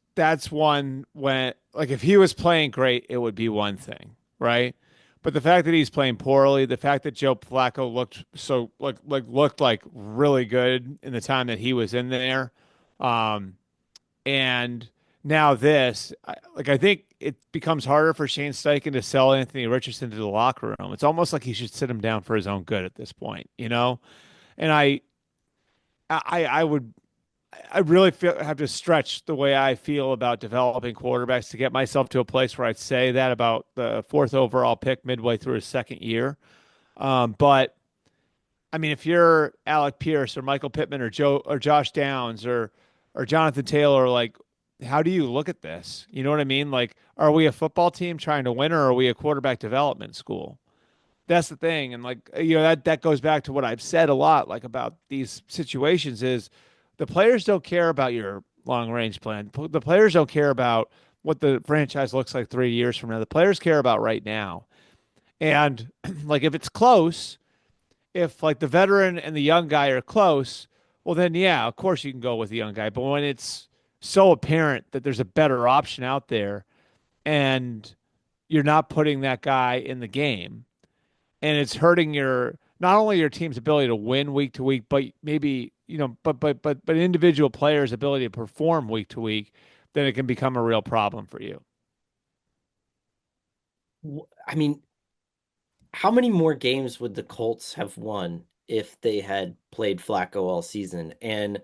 one when like if he was playing great, it would be one thing, right? But the fact that he's playing poorly, the fact that Joe Flacco looked so looked like really good in the time that he was in there, um, and now this, I think it becomes harder for Shane Steichen to sell Anthony Richardson to the locker room. It's almost like he should sit him down for his own good at this point, you know? And I would I really have to stretch the way I feel about developing quarterbacks to get myself to a place where I'd say that about the fourth overall pick midway through his second year. But I mean, if you're Alec Pierce or Michael Pittman or Josh Downs or Jonathan Taylor, like, how do you look at this? You know what I mean? Like, are we a football team trying to win, or are we a quarterback development school? That's the thing. And like, that goes back to what I've said a lot, like about these situations is the players don't care about your long range plan. The players don't care about what the franchise looks like 3 years from now. The players care about right now. And like, if it's close, if like the veteran and the young guy are close, well, then yeah, of course you can go with the young guy. But when it's so apparent that there's a better option out there and you're not putting that guy in the game, and it's hurting your not only your team's ability to win week to week, but maybe but individual players' ability to perform week to week, then it can become a real problem for you. I mean, how many more games would the Colts have won if they had played Flacco all season? And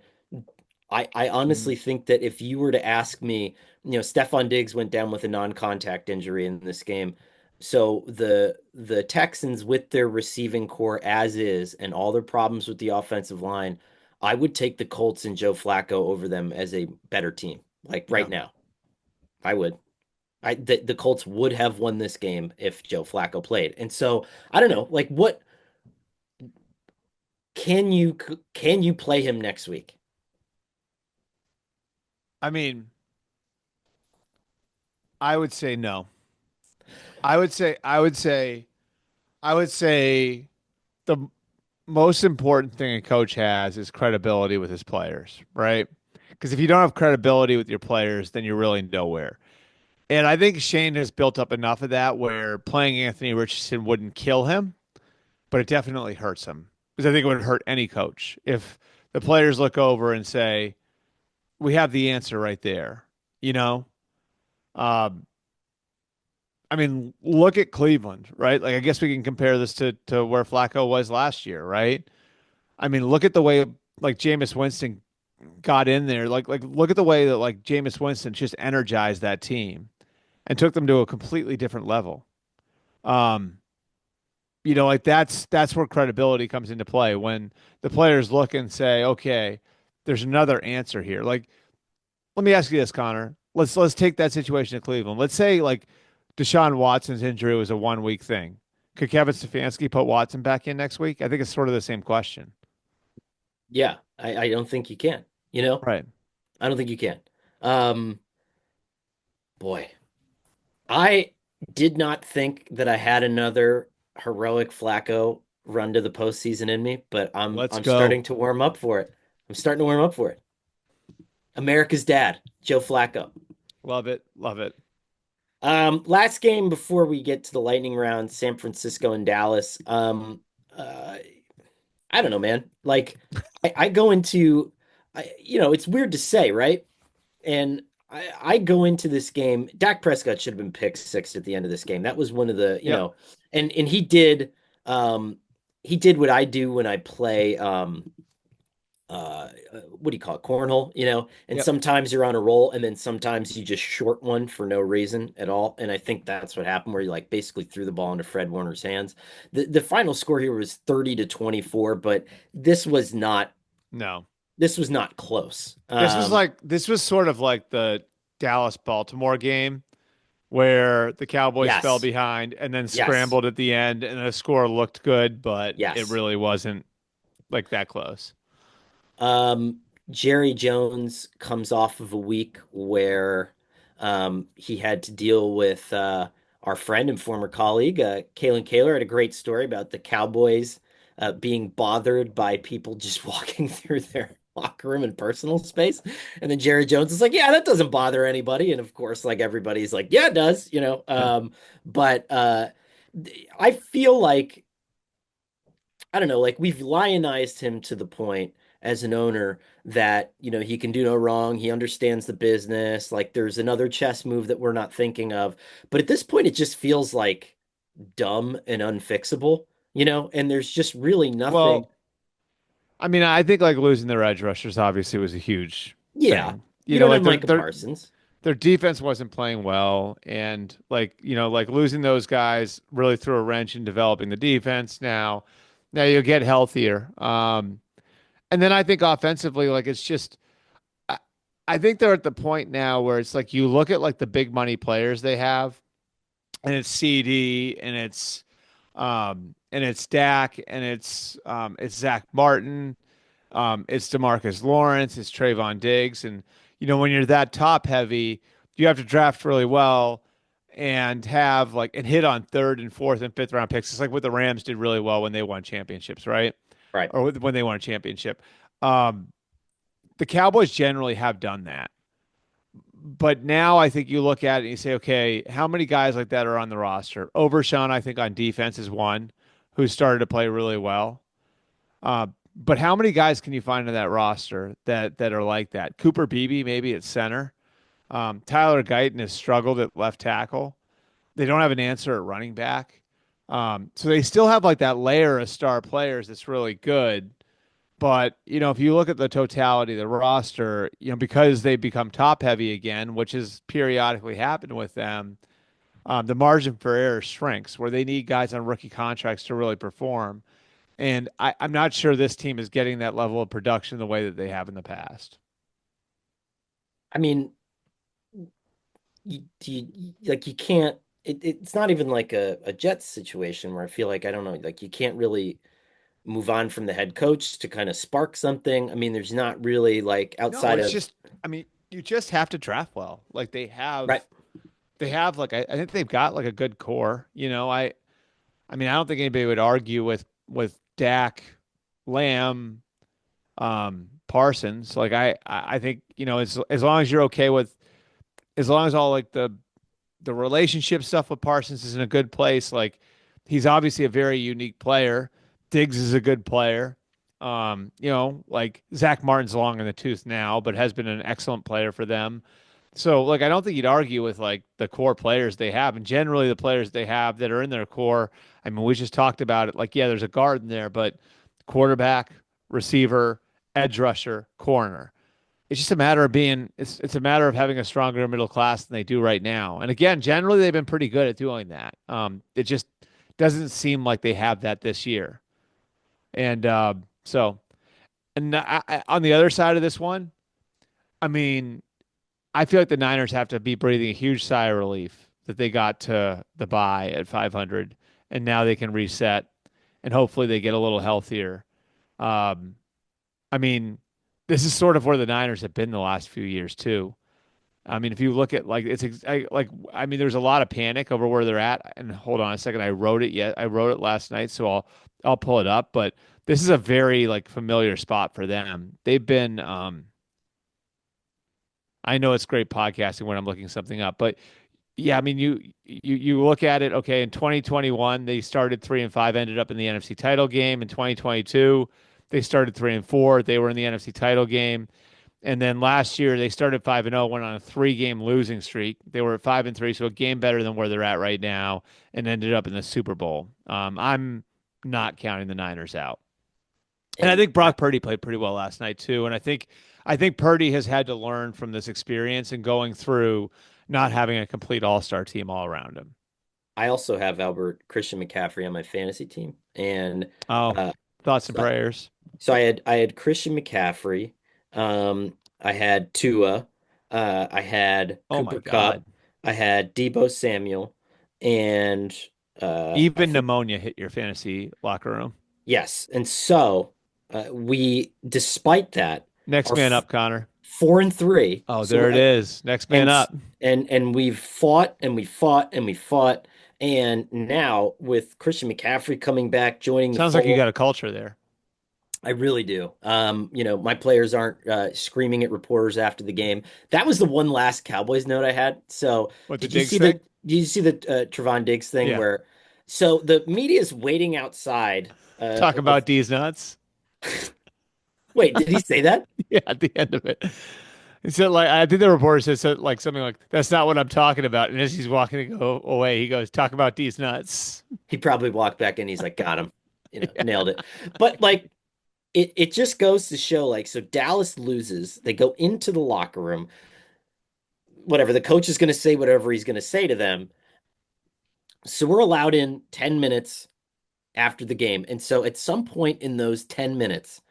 I Mm, honestly think that if you were to ask me, Stephon Diggs went down with a non-contact injury in this game. So the Texans with their receiving core as is and all their problems with the offensive line, I would take the Colts and Joe Flacco over them as a better team. Like yeah. right now. I would. The Colts would have won this game if Joe Flacco played. And so I don't know, like what can you play him next week? I mean, I would say no. I would say the most important thing a coach has is credibility with his players, right? Because if you don't have credibility with your players, then you're really nowhere. And I think Shane has built up enough of that where playing Anthony Richardson wouldn't kill him, but it definitely hurts him. Because I think it would hurt any coach if the players look over and say, "We have the answer right there." You know, um, I mean, look at Cleveland, right? Like, I guess we can compare this to where Flacco was last year, right? I mean, look at the way like Jameis Winston got in there. Like look at the way that like Jameis Winston just energized that team and took them to a completely different level. Um, like that's where credibility comes into play when the players look and say, okay, there's another answer here. Like, let me ask you this, Connor. Let's take that situation in Cleveland. Let's say like Deshaun Watson's injury was a 1 week thing. Could Kevin Stefanski put Watson back in next week? I think it's sort of the same question. Yeah, I don't think you can, you know? Right. I don't think you can. Um, boy, I did not think that I had another heroic Flacco run to the postseason in me, but I'm Let's I'm go. starting to warm up for it. I'm starting to warm up for it. America's dad, Joe Flacco. Love it. Love it. Last game before we get to the lightning round, San Francisco and Dallas. Uh, I don't know, man. Like, I go into, it's weird to say, right? And I go into this game. Dak Prescott should have been picked sixth at the end of this game. That was one of the, Yep. and um, he did what I do when I play, what do you call it, cornhole, and Yep. sometimes you're on a roll and then sometimes you just short one for no reason at all. And I think that's what happened where you like basically threw the ball into Fred Warner's hands. The final score here was 30-24, but this was not No. this was not close. This was sort of like the Dallas Baltimore game where the Cowboys fell Yes, behind and then yes, scrambled at the end and the score looked good, but it yes. really wasn't like that close. Um, Jerry Jones comes off of a week where he had to deal with our friend and former colleague, Kalen Kaler, had a great story about the Cowboys being bothered by people just walking through their locker room and personal space. And then Jerry Jones is like, yeah, that doesn't bother anybody. And of course, like everybody's like, yeah, it does. But I feel like I don't know, like we've lionized him to the point as an owner that, he can do no wrong. He understands the business. Like there's another chess move that we're not thinking of. But at this point, it just feels like dumb and unfixable, and there's just really nothing. Well, I mean, I think like losing their edge rushers obviously was a huge Yeah, thing. you don't Like have their Micah their Parsons. their defense wasn't playing well, and like like losing those guys really threw a wrench in developing the defense. Now you'll get healthier. And then I think offensively, like it's just I, I think they're at the point now where it's like you look at like the big money players they have, and it's CD and it's Dak and it's Zach Martin, it's Demarcus Lawrence, it's Trayvon Diggs, and when you're that top heavy, you have to draft really well and have like and hit on third and fourth and fifth round picks. It's like what the Rams did really well when they won championships, right? Right. Or when they won a championship. Um, the Cowboys generally have done that. But now I think you look at it and you say, okay, how many guys like that are on the roster? Overshawn, I think, on defense is one who started to play really well. But how many guys can you find on that roster that are like that? Cooper Beebe, maybe at center. Tyler Guyton has struggled at left tackle. They don't have an answer at running back. So they still have like that layer of star players that's really good, But, if you look at the totality of the roster, because they become top heavy again, which has periodically happened with them, the margin for error shrinks where they need guys on rookie contracts to really perform. And I'm not sure this team is getting that level of production the way that they have in the past. I mean, you can't. It's not even like a Jets situation where I feel like I don't know, like you can't really move on from the head coach to kind of spark something. I mean, there's not really like No, outside it's of just, I mean, you just have to draft well. Like right. they have like, I think they've got like a good core. I mean, I don't think anybody would argue with Dak, Lamb, Parsons. Like I think, as long as you're okay with, as long as all like the relationship stuff with Parsons is in a good place. Like he's obviously a very unique player. Diggs is a good player. Like Zach Martin's long in the tooth now, but has been an excellent player for them. So like I don't think you'd argue with like the core players they have. And generally the players they have that are in their core, I mean, we just talked about it. Like, yeah, there's a guard in there, but quarterback, receiver, edge rusher, corner. It's just a matter of being it's a matter of having a stronger middle class than they do right now. And again, generally they've been pretty good at doing that. It just doesn't seem like they have that this year. And so, and on the other side of this one, I mean, I feel like the Niners have to be breathing a huge sigh of relief that they got to the bye at 500, and now they can reset, and hopefully they get a little healthier. Um, I mean, this is sort of where the Niners have been the last few years too. I mean, if you look at like I mean, there's a lot of panic over where they're at. And hold on a second, I wrote it last night, so I'll pull it up. But this is a very like familiar spot for them. They've been I know it's great podcasting when I'm looking something up, but yeah, I mean, you look at it. Okay, in 2021 they started 3-5, ended up in the NFC title game. In 2022 they started 3-4, they were in the NFC title game. And then last year they started 5-0, went on a 3-game losing streak. They were at 5-3, so a game better than where they're at right now, and ended up in the Super Bowl. I'm not counting the Niners out. And I And think Brock Purdy played pretty well last night too. And I think Purdy has had to learn from this experience and going through not having a complete all-star team all around him. I also have Albert Christian McCaffrey on my fantasy team, and Oh, uh, thoughts and so, prayers. so I had Christian McCaffrey, I had Tua, I had Oh my Cooper Cup, God. I had Debo Samuel, and I Even think pneumonia hit your fantasy locker room. yes, and so we, despite that, Next are man up, Connor. 4-3. Oh, So there it is. Next man and up. and we've fought and we fought and we fought, and now with Christian McCaffrey coming back, joining the Sounds like you fold, got a culture there. I really do. My players aren't screaming at reporters after the game. That was the one last Cowboys note I had. So What, the did you Diggs see the thing? did you see the Trevon Diggs thing Yeah. where so the media's waiting outside Talk of about D's nuts. wait, did he say that? Yeah, at the end of it. He said, like, I think the reporter said like something like, "That's not what I'm talking about." And as he's walking to go away, he goes, "Talk about D's nuts." He probably walked back in, he's like, got him, Yeah. nailed it. But like it just goes to show, like, so Dallas loses, they go into the locker room, whatever, the coach is going to say whatever he's going to say to them. So we're allowed in 10 minutes after the game. And so at some point in those 10 minutes,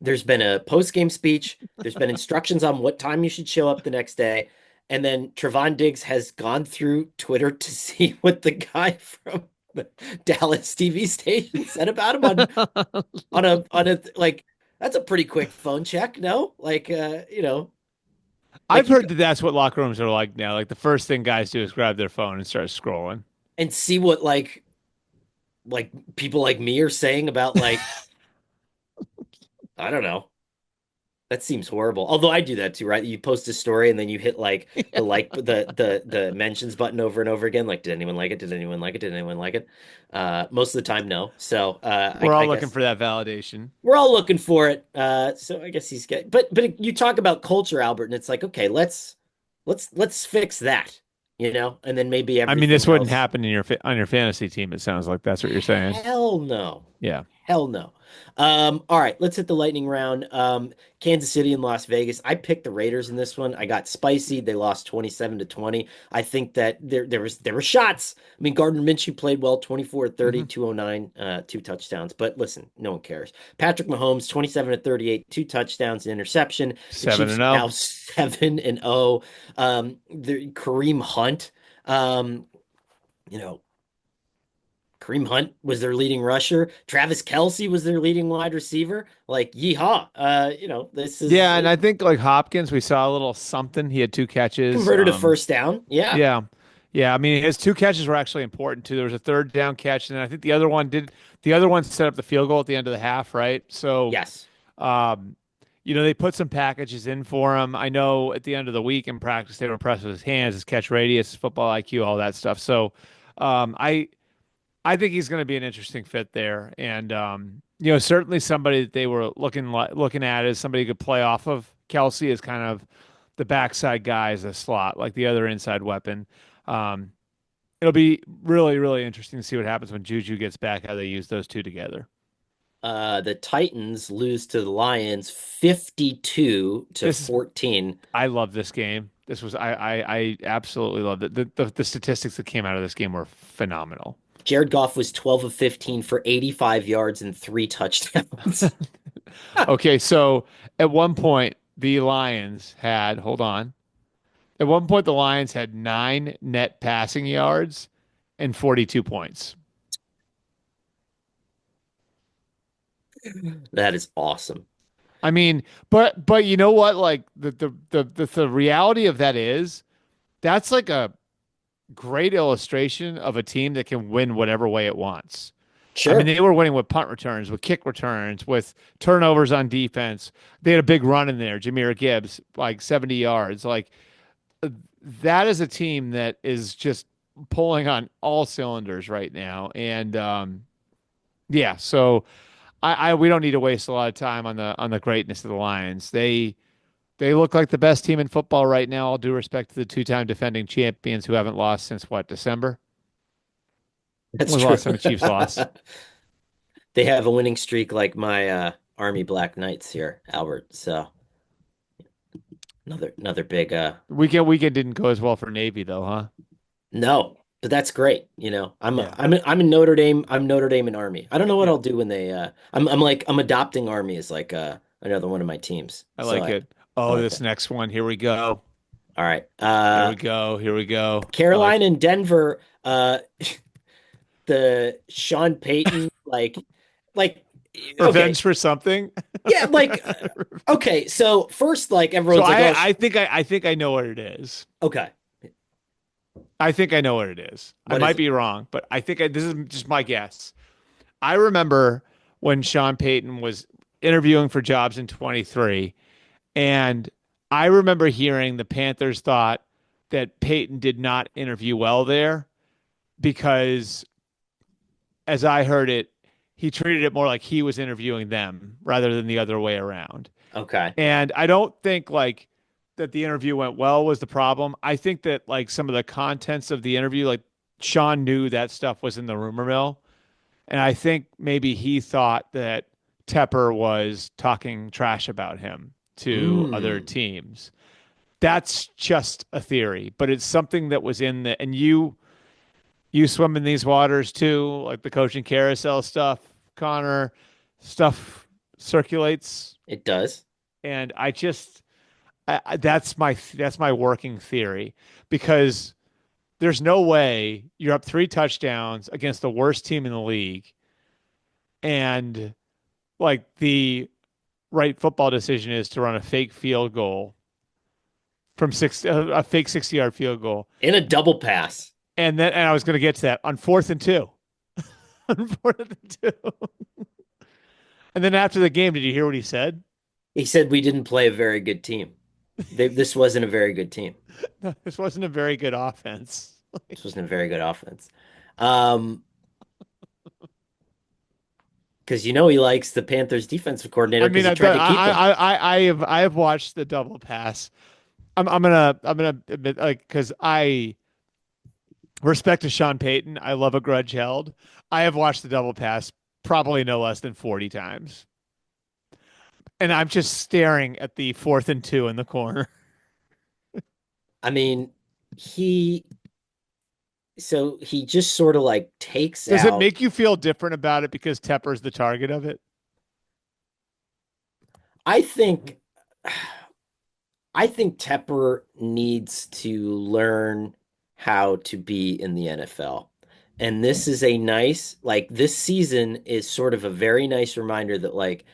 there's been a post-game speech, there's been instructions on what time you should show up the next day. And then Trevon Diggs has gone through Twitter to see what the guy from the Dallas TV station said about him on a like that's a pretty quick phone check, no? Like I've like you go heard that that's what locker rooms are like now. Like the first thing guys do is grab their phone and start scrolling. and see what like people like me are saying about, like, I don't know. That seems horrible. Although I do that too, right? You post a story and then you hit like the mentions button over and over again. Like, did anyone like it? Did anyone like it? Did anyone like it? Most of the time, no. So We're all I looking guess for that validation. we're all looking for it. So I guess he's getting. But you talk about culture, Albert, and it's like, okay, let's fix that, and then maybe I mean, this everything wouldn't else. happen in on your fantasy team. It sounds like that's what you're saying. Hell no, Yeah. hell no. All right, let's hit the lightning round. Kansas City and Las Vegas. I picked the Raiders in this one. I got spicy. They lost 27-20. I think that there were shots. I mean, Gardner Minshew played well, 24 30, Mhm. 209, two touchdowns. But listen, no one cares. Patrick Mahomes, 27-38, two touchdowns, an interception. The Seven Chiefs and are now zero. 7-0. The Kareem Hunt, um, you know, Kareem Hunt was their leading rusher. Travis Kelce was their leading wide receiver. Like, yeehaw. This is Yeah, and I think like Hopkins, we saw a little something. He had two catches. converted a first down. Yeah. Yeah. Yeah, I mean his two catches were actually important too. There was a third down catch, and I think the other one set up the field goal at the end of the half, right? So Yes. um, they put some packages in for him. I know at the end of the week in practice they were impressed with his hands, his catch radius, his football IQ, all that stuff. So I think he's going to be an interesting fit there, and certainly somebody that they were looking at as somebody who could play off of. Kelsey is kind of the backside guy as a slot, like the other inside weapon. Um, it'll be really, really interesting to see what happens when Juju gets back, how they use those two together. The Titans lose to the Lions 52 to This is 14. I love this game. This was I absolutely loved it. The statistics that came out of this game were phenomenal. Jared Goff was 12 of 15 for 85 yards and three touchdowns. Okay, so at one point the Lions had hold on. At one point, the Lions had 9 net passing yards and 42 points. That is awesome. I mean, but you know what? Like the reality of that is that's like a great illustration of a team that can win whatever way it wants. I mean, Sure. they were winning with punt returns, with kick returns, with turnovers on defense. They had a big run in there, Jahmyr Gibbs, like 70 yards. Like that is a team that is just pulling on all cylinders right now. And yeah, so I we don't need to waste a lot of time on the greatness of the Lions. They look like the best team in football right now. All due respect to the two-time defending champions who haven't lost since what, December? That's When was the true. last time the Chiefs lost? They have a winning streak like my Army Black Knights here, Albert. So another big Weekend didn't go as well for Navy though, huh? no, but that's great. I'm Yeah. I'm in Notre Dame. I'm Notre Dame and Army. I don't know what Yeah. I'll do when they I'm adopting Army as like another one of my teams. I So like I it. I Oh, like this that. next one. Here we go. All right. Here we go. Here we go. I like Carolina and Denver, the Sean Payton like okay. revenge for something. Yeah, like okay, so first like So everyone's like, "Oh, I think I know what it is. okay. I think I know what it is. I What is might it?" be wrong, but this is just my guess. I remember when Sean Payton was interviewing for jobs in 23, and I remember hearing the Panthers thought that Payton did not interview well there because, as I heard it, he treated it more like he was interviewing them rather than the other way around. Okay. And I don't think like that the interview went well was the problem. I think that like some of the contents of the interview, like Sean knew that stuff was in the rumor mill. And I think maybe he thought that Tepper was talking trash about him to other Mm. teams. That's just a theory, but it's something that was in the and you swim in these waters too, like the coaching carousel stuff, Connor, stuff circulates. It does. And I just that's my working theory because there's no way you're up 3 touchdowns against the worst team in the league and like the right football decision is to run a fake field goal from a fake 60-yard field goal. In a double pass. And I was going to get to that on 4th and 2. On 4th and 2. And then after the game, did you hear what he said? He said we didn't play a very good team. This wasn't a very good team. No, this wasn't a very good offense. This wasn't a very good offense. Um, because he likes the Panthers defensive coordinator I because mean, he tried to keep him. I have watched the double pass. I'm gonna admit like because I respect to Sean Payton. I love a grudge held. I have watched the double pass probably no less than 40 times. And I'm just staring at the 4th and 2 in the corner. I mean, he he just sort of like takes Does it out. make you feel different about it because Tepper's the target of it? I think I think Tepper needs to learn how to be in the NFL. And this is a nice, like, this season is sort of a very nice reminder that, like,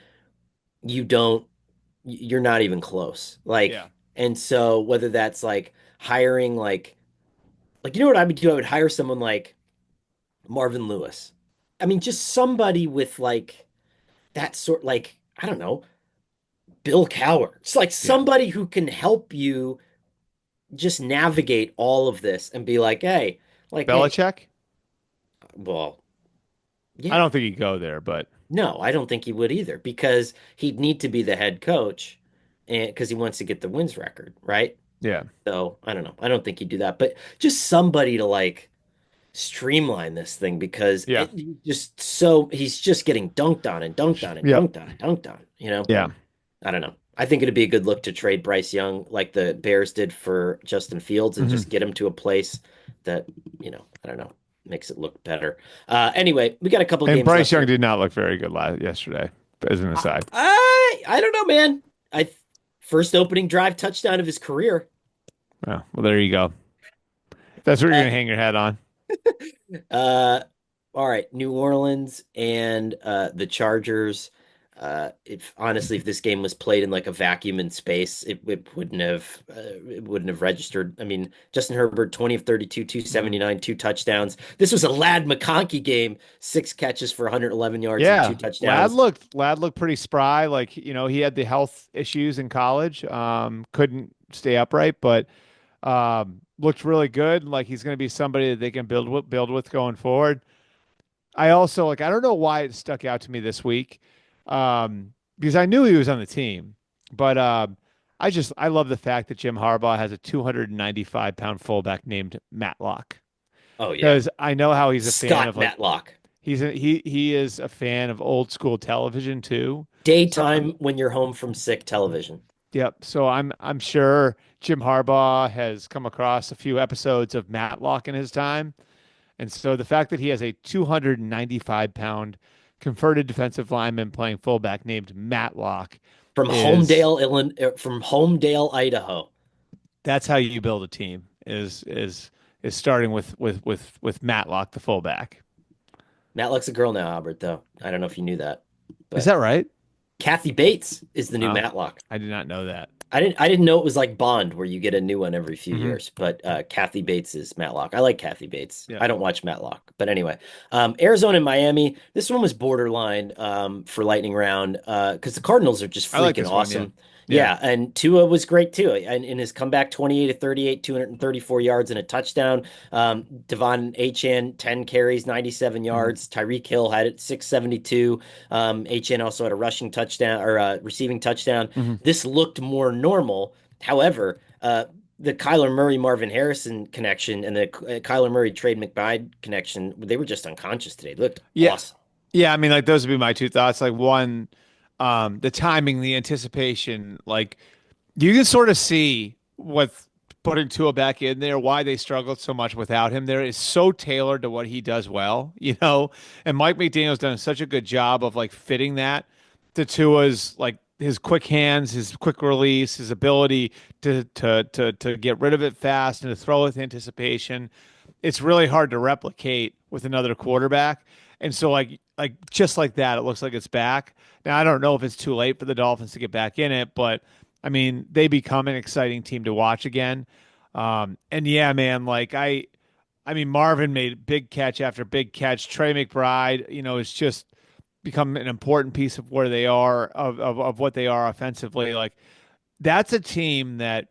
you don't, you're not even close. Yeah. And so whether that's like hiring, you know what I would do? I would hire someone like Marvin Lewis. I mean, just somebody with like that sort, like, I don't know, Bill Cowher. It's like Yeah. somebody who can help you just navigate all of this and be hey, Belichick? well, I yeah, don't think he'd go there, but no, I don't think he would either because he'd need to be the head coach and because he wants to get the wins record, right? yeah. So I don't know. I don't think he'd do that, but just somebody to like streamline this thing because Yeah. he's just getting dunked on and dunked on and Yep. dunked on and dunked on, you know? Yeah. I don't know. I think it'd be a good look to trade Bryce Young like the Bears did for Justin Fields and just Hmm. get him to a place that, I don't know, makes it look better. Anyway, we got a couple And games Bryce left Young here. did not look very good yesterday, as an aside. I don't know, man. I First opening drive touchdown of his career. Oh, well, there you go. That's what you're Uh, gonna hang your hat on. uh, all right, New Orleans and the Chargers. If honestly, if this game was played in like a vacuum in space, it wouldn't have registered. I mean, Justin Herbert, 20 of 32, Mhm. 279, two touchdowns. This was a Lad McConkey game, 6 catches for 111 yards and two Yeah, touchdowns. Lad looked pretty spry. Like, he had the health issues in college. Couldn't stay upright, but looked really good. Like he's going to be somebody that they can build with going forward. I also like I don't know why it stuck out to me this week, because I knew he was on the team, but I love the fact that Jim Harbaugh has a 295-pound fullback named Matlock, Oh yeah, because I know how he's a fan Scott of like Matlock. he is a fan of old school television too. So Daytime when you're home from sick television. yep. So I'm sure Jim Harbaugh has come across a few episodes of Matlock in his time. And so the fact that he has a 295-pound converted defensive lineman playing fullback named Matlock is From Homedale, Idaho. that's how you build a team is starting with Matlock, the fullback. Matlock's a girl now, Albert, though. I don't know if you knew that, Is but that right? Kathy Bates is the new Oh, Matlock. I did not know that. I didn't know it was like Bond where you get a new one every few Hmm. years, but Kathy Bates is Matlock. I like Kathy Bates. Yeah. I don't watch Matlock, but anyway, Arizona and Miami. This one was borderline for lightning round because the Cardinals are just I like freaking this one. Yeah. awesome. Yeah. Yeah, and Tua was great too. And in his comeback, 28 to 38, 234 yards and a touchdown. Devon Achane, 10 carries, 97 Mhm. yards. Tyreek Hill had it 672. Achane also had a rushing touchdown or a receiving touchdown. Mhm. This looked more normal. However, the Kyler Murray Marvin Harrison connection and the Kyler Murray Trade McBride connection, they were just unconscious today. They looked Yeah. awesome. Yeah. I mean, like those would be my two thoughts. Like one, the timing, the anticipation, like you can sort of see with putting Tua back in there why they struggled so much without him. There is so tailored to what he does well, And Mike McDaniel's done such a good job of like fitting that to Tua's like his quick hands, his quick release, his ability to get rid of it fast and to throw with anticipation. It's really hard to replicate with another quarterback. And so like just like that, it looks like it's back. Now I don't know if it's too late for the Dolphins to get back in it, but I mean, they become an exciting team to watch again. And yeah, man, I mean, Marvin made big catch after big catch. Trey McBride, is just become an important piece of where they are, of what they are offensively. Like, that's a team that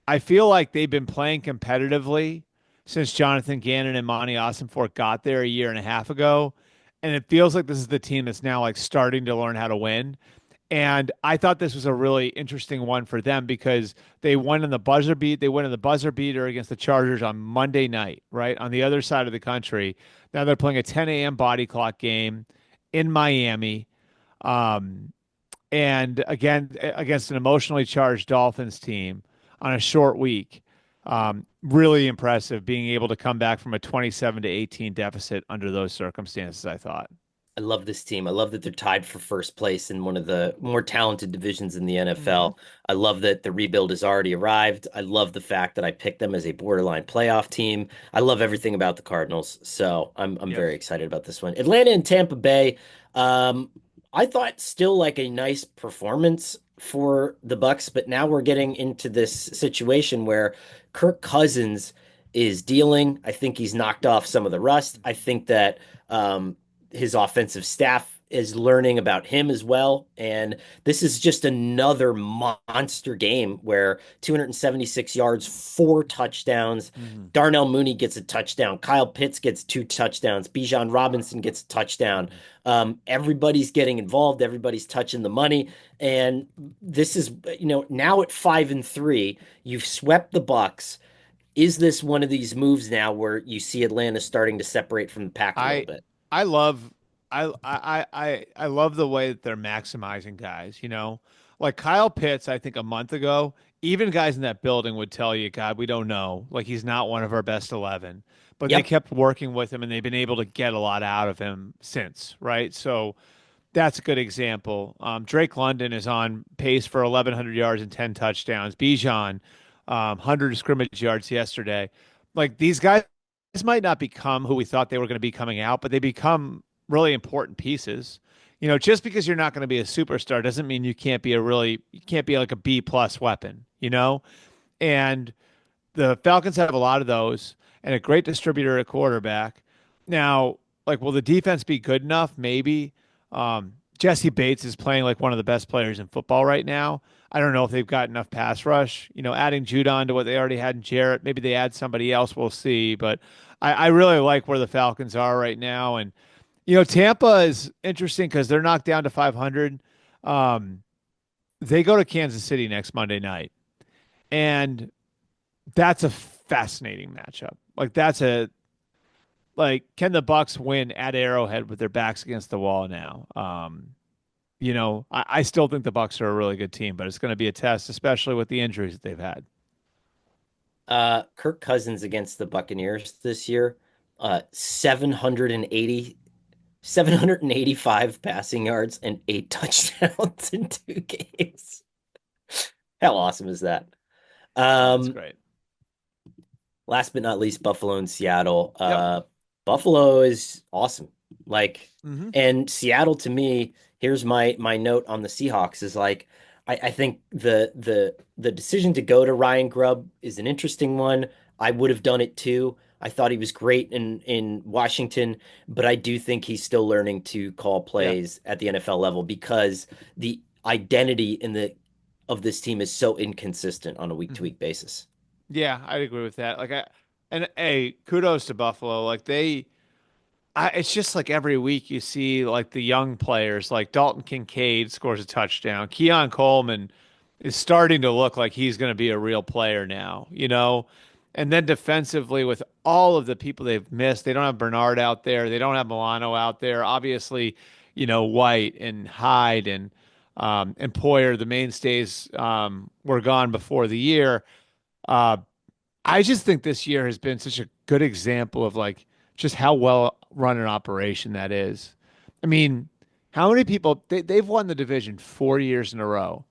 I feel like they've been playing competitively since Jonathan Gannon and Monty Ossenfort got there a year and a half ago. And it feels like this is the team that's now like starting to learn how to win. And I thought this was a really interesting one for them because they won in the buzzer beat. They went in the buzzer beater against the Chargers on Monday night, right? On the other side of the country. Now they're playing a 10 a.m. body clock game. in Miami. Um, and again against an emotionally charged Dolphins team on a short week. Really impressive being able to come back from a 27-18 deficit under those circumstances, I thought. I love this team. I love that they're tied for first place in one of the more talented divisions in the Hmm. NFL. I love that the rebuild has already arrived. I love the fact that I picked them as a borderline playoff team. I love everything about the Cardinals, so I'm Yep. very excited about this one. Atlanta and Tampa Bay. Um, I thought still like a nice performance for the Bucks, but now we're getting into this situation where Kirk Cousins is dealing. I think he's knocked off some of the rust. I think that his offensive staff is learning about him as well. And this is just another monster game where 276 yards, 4 touchdowns. Hmm. Darnell Mooney gets a touchdown. Kyle Pitts gets 2 touchdowns. Bijan Robinson gets a touchdown. Hmm. Everybody's getting involved. Everybody's touching the money. And this is, now at 5-3, you've swept the Bucks. Is this one of these moves now where you see Atlanta starting to separate from the pack a little I bit? I love I love the way that they're maximizing guys, you know. Like Kyle Pitts, I think a month ago, even guys in that building would tell you, God, we don't know. Like he's not one of our best 11. But they Yep. kept working with him and they've been able to get a lot out of him since, right? So that's a good example. Drake London is on pace for 1,100 yards and 10 touchdowns. Bijan, 100 scrimmage yards yesterday. Like these guys might not become who we thought they were going to be coming out, but they become really important pieces. You know, just because you're not going to be a superstar doesn't mean you can't be like a B plus weapon, you know? And the Falcons have a lot of those and a great distributor at quarterback. Now, like, will the defense be good enough? Maybe. Jesse Bates is playing like one of the best players in football right now. I don't know if they've got enough pass rush. You know, adding Judon to what they already had in Jarrett. Maybe they add somebody else. We'll see. But I really like where the Falcons are right now. And, you know, Tampa is interesting because they're knocked down to 500. Um, they go to Kansas City next Monday night. And that's a fascinating matchup. Can the Bucks win at Arrowhead with their backs against the wall now? You know, I still think the Bucks are a really good team, but it's going to be a test, especially with the injuries that they've had. Kirk Cousins against the Buccaneers this year, 785 passing yards and 8 touchdowns in 2 games. How awesome is that? Yeah, it's Um, great. Last but not least, Buffalo and Seattle. Yep. Buffalo is awesome. Like, Hmm. and Seattle to me, here's my note on the Seahawks is like, I think the decision to go to Ryan Grubb is an interesting one. I would have done it too. I thought he was great in Washington, but I do think he's still learning to call Yeah. plays at the NFL level because the identity in the of this team is so inconsistent on a week to Hmm. week basis. Yeah, I'd agree with that. And hey, kudos to Buffalo. It's just like every week you see like the young players, like Dalton Kincaid scores a touchdown. Keon Coleman is starting to look like he's going to be a real player now, you know? And then defensively, with all of the people they've missed, they don't have Bernard out there. They don't have Milano out there. Obviously, you know, White and Hyde and Poyer, the mainstays, were gone before the year. Uh, I just think this year has been such a good example of like just how well run an operation that is. I mean, how many people they've won the division 4 years in a row?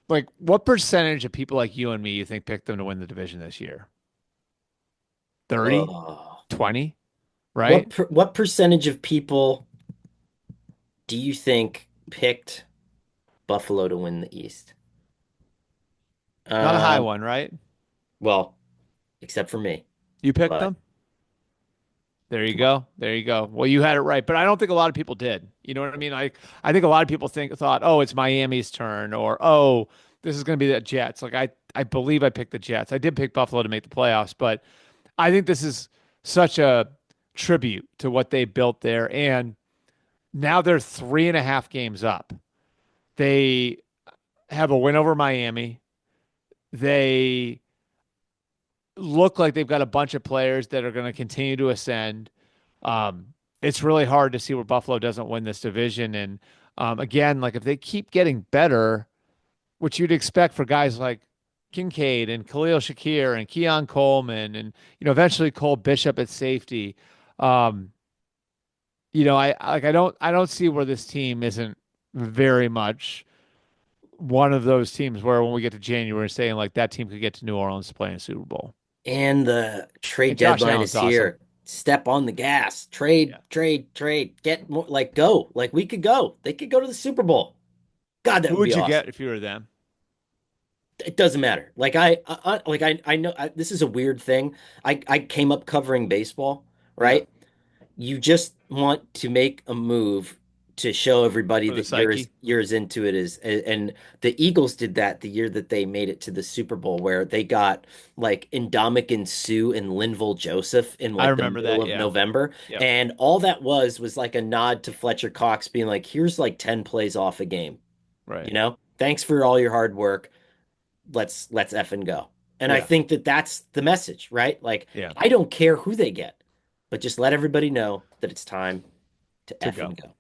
Like, what percentage of people like you and me you think picked them to win the division this year? 30, Oh. 20, right? What percentage of people do you think picked Buffalo to win the East? Not a high Um, one, right? well, except for me, You picked but them? There you come on. go. There you go. Well, you had it right, but I don't think a lot of people did. You know what I mean? I think a lot of people thought, oh, it's Miami's turn, or oh, this is going to be the Jets. I believe I picked the Jets. I did pick Buffalo to make the playoffs, but I think this is such a tribute to what they built there, and now they're 3.5 games up. They have a win over Miami. They look like they've got a bunch of players that are going to continue to ascend. Um, it's really hard to see where Buffalo doesn't win this division. And again, like if they keep getting better, which you'd expect for guys like Kincaid and Khalil Shakir and Keon Coleman and eventually Cole Bishop at safety. Um, I don't see where this team isn't very much one of those teams where when we get to January saying like that team could get to New Orleans to play in a Super Bowl. And the trade And Josh deadline Allen's is awesome. here. Step on the gas. Trade, Yeah. trade, trade. Get more, like, go. Like, we could go. They could go to the Super Bowl. God, that Who would be would you awesome. get if you were them? It doesn't matter. Like I know this is a weird thing. I came up covering baseball, Yeah. right? You just want to make a move to show everybody For the that you're as psyche. you're as into it as, and the Eagles did that the year that they made it to the Super Bowl, where they got like Ndamukong Suh and Linval Joseph in I like the remember middle that. of Yeah. November, Yep. and all that was like a nod to Fletcher Cox being like, here's like 10 plays off a game, Right. you know? Thanks for all your hard work. Let's effing go. And I Yeah. think that that's the message, right? Like, Yeah. I don't care who they get, but just let everybody know that it's time to To effing go. go.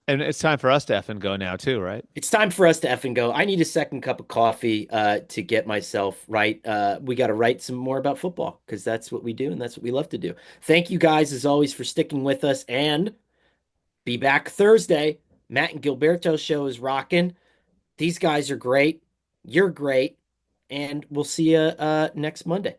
And it's time for us to F and go now too, right? It's time for us to effing go. I need a second cup of coffee to get myself right. We got to write some more about football because that's what we do and that's what we love to do. Thank you guys as always for sticking with us and be back Thursday. Matt and Gilberto's show is rocking. These guys are great. You're great. And we'll see you next Monday.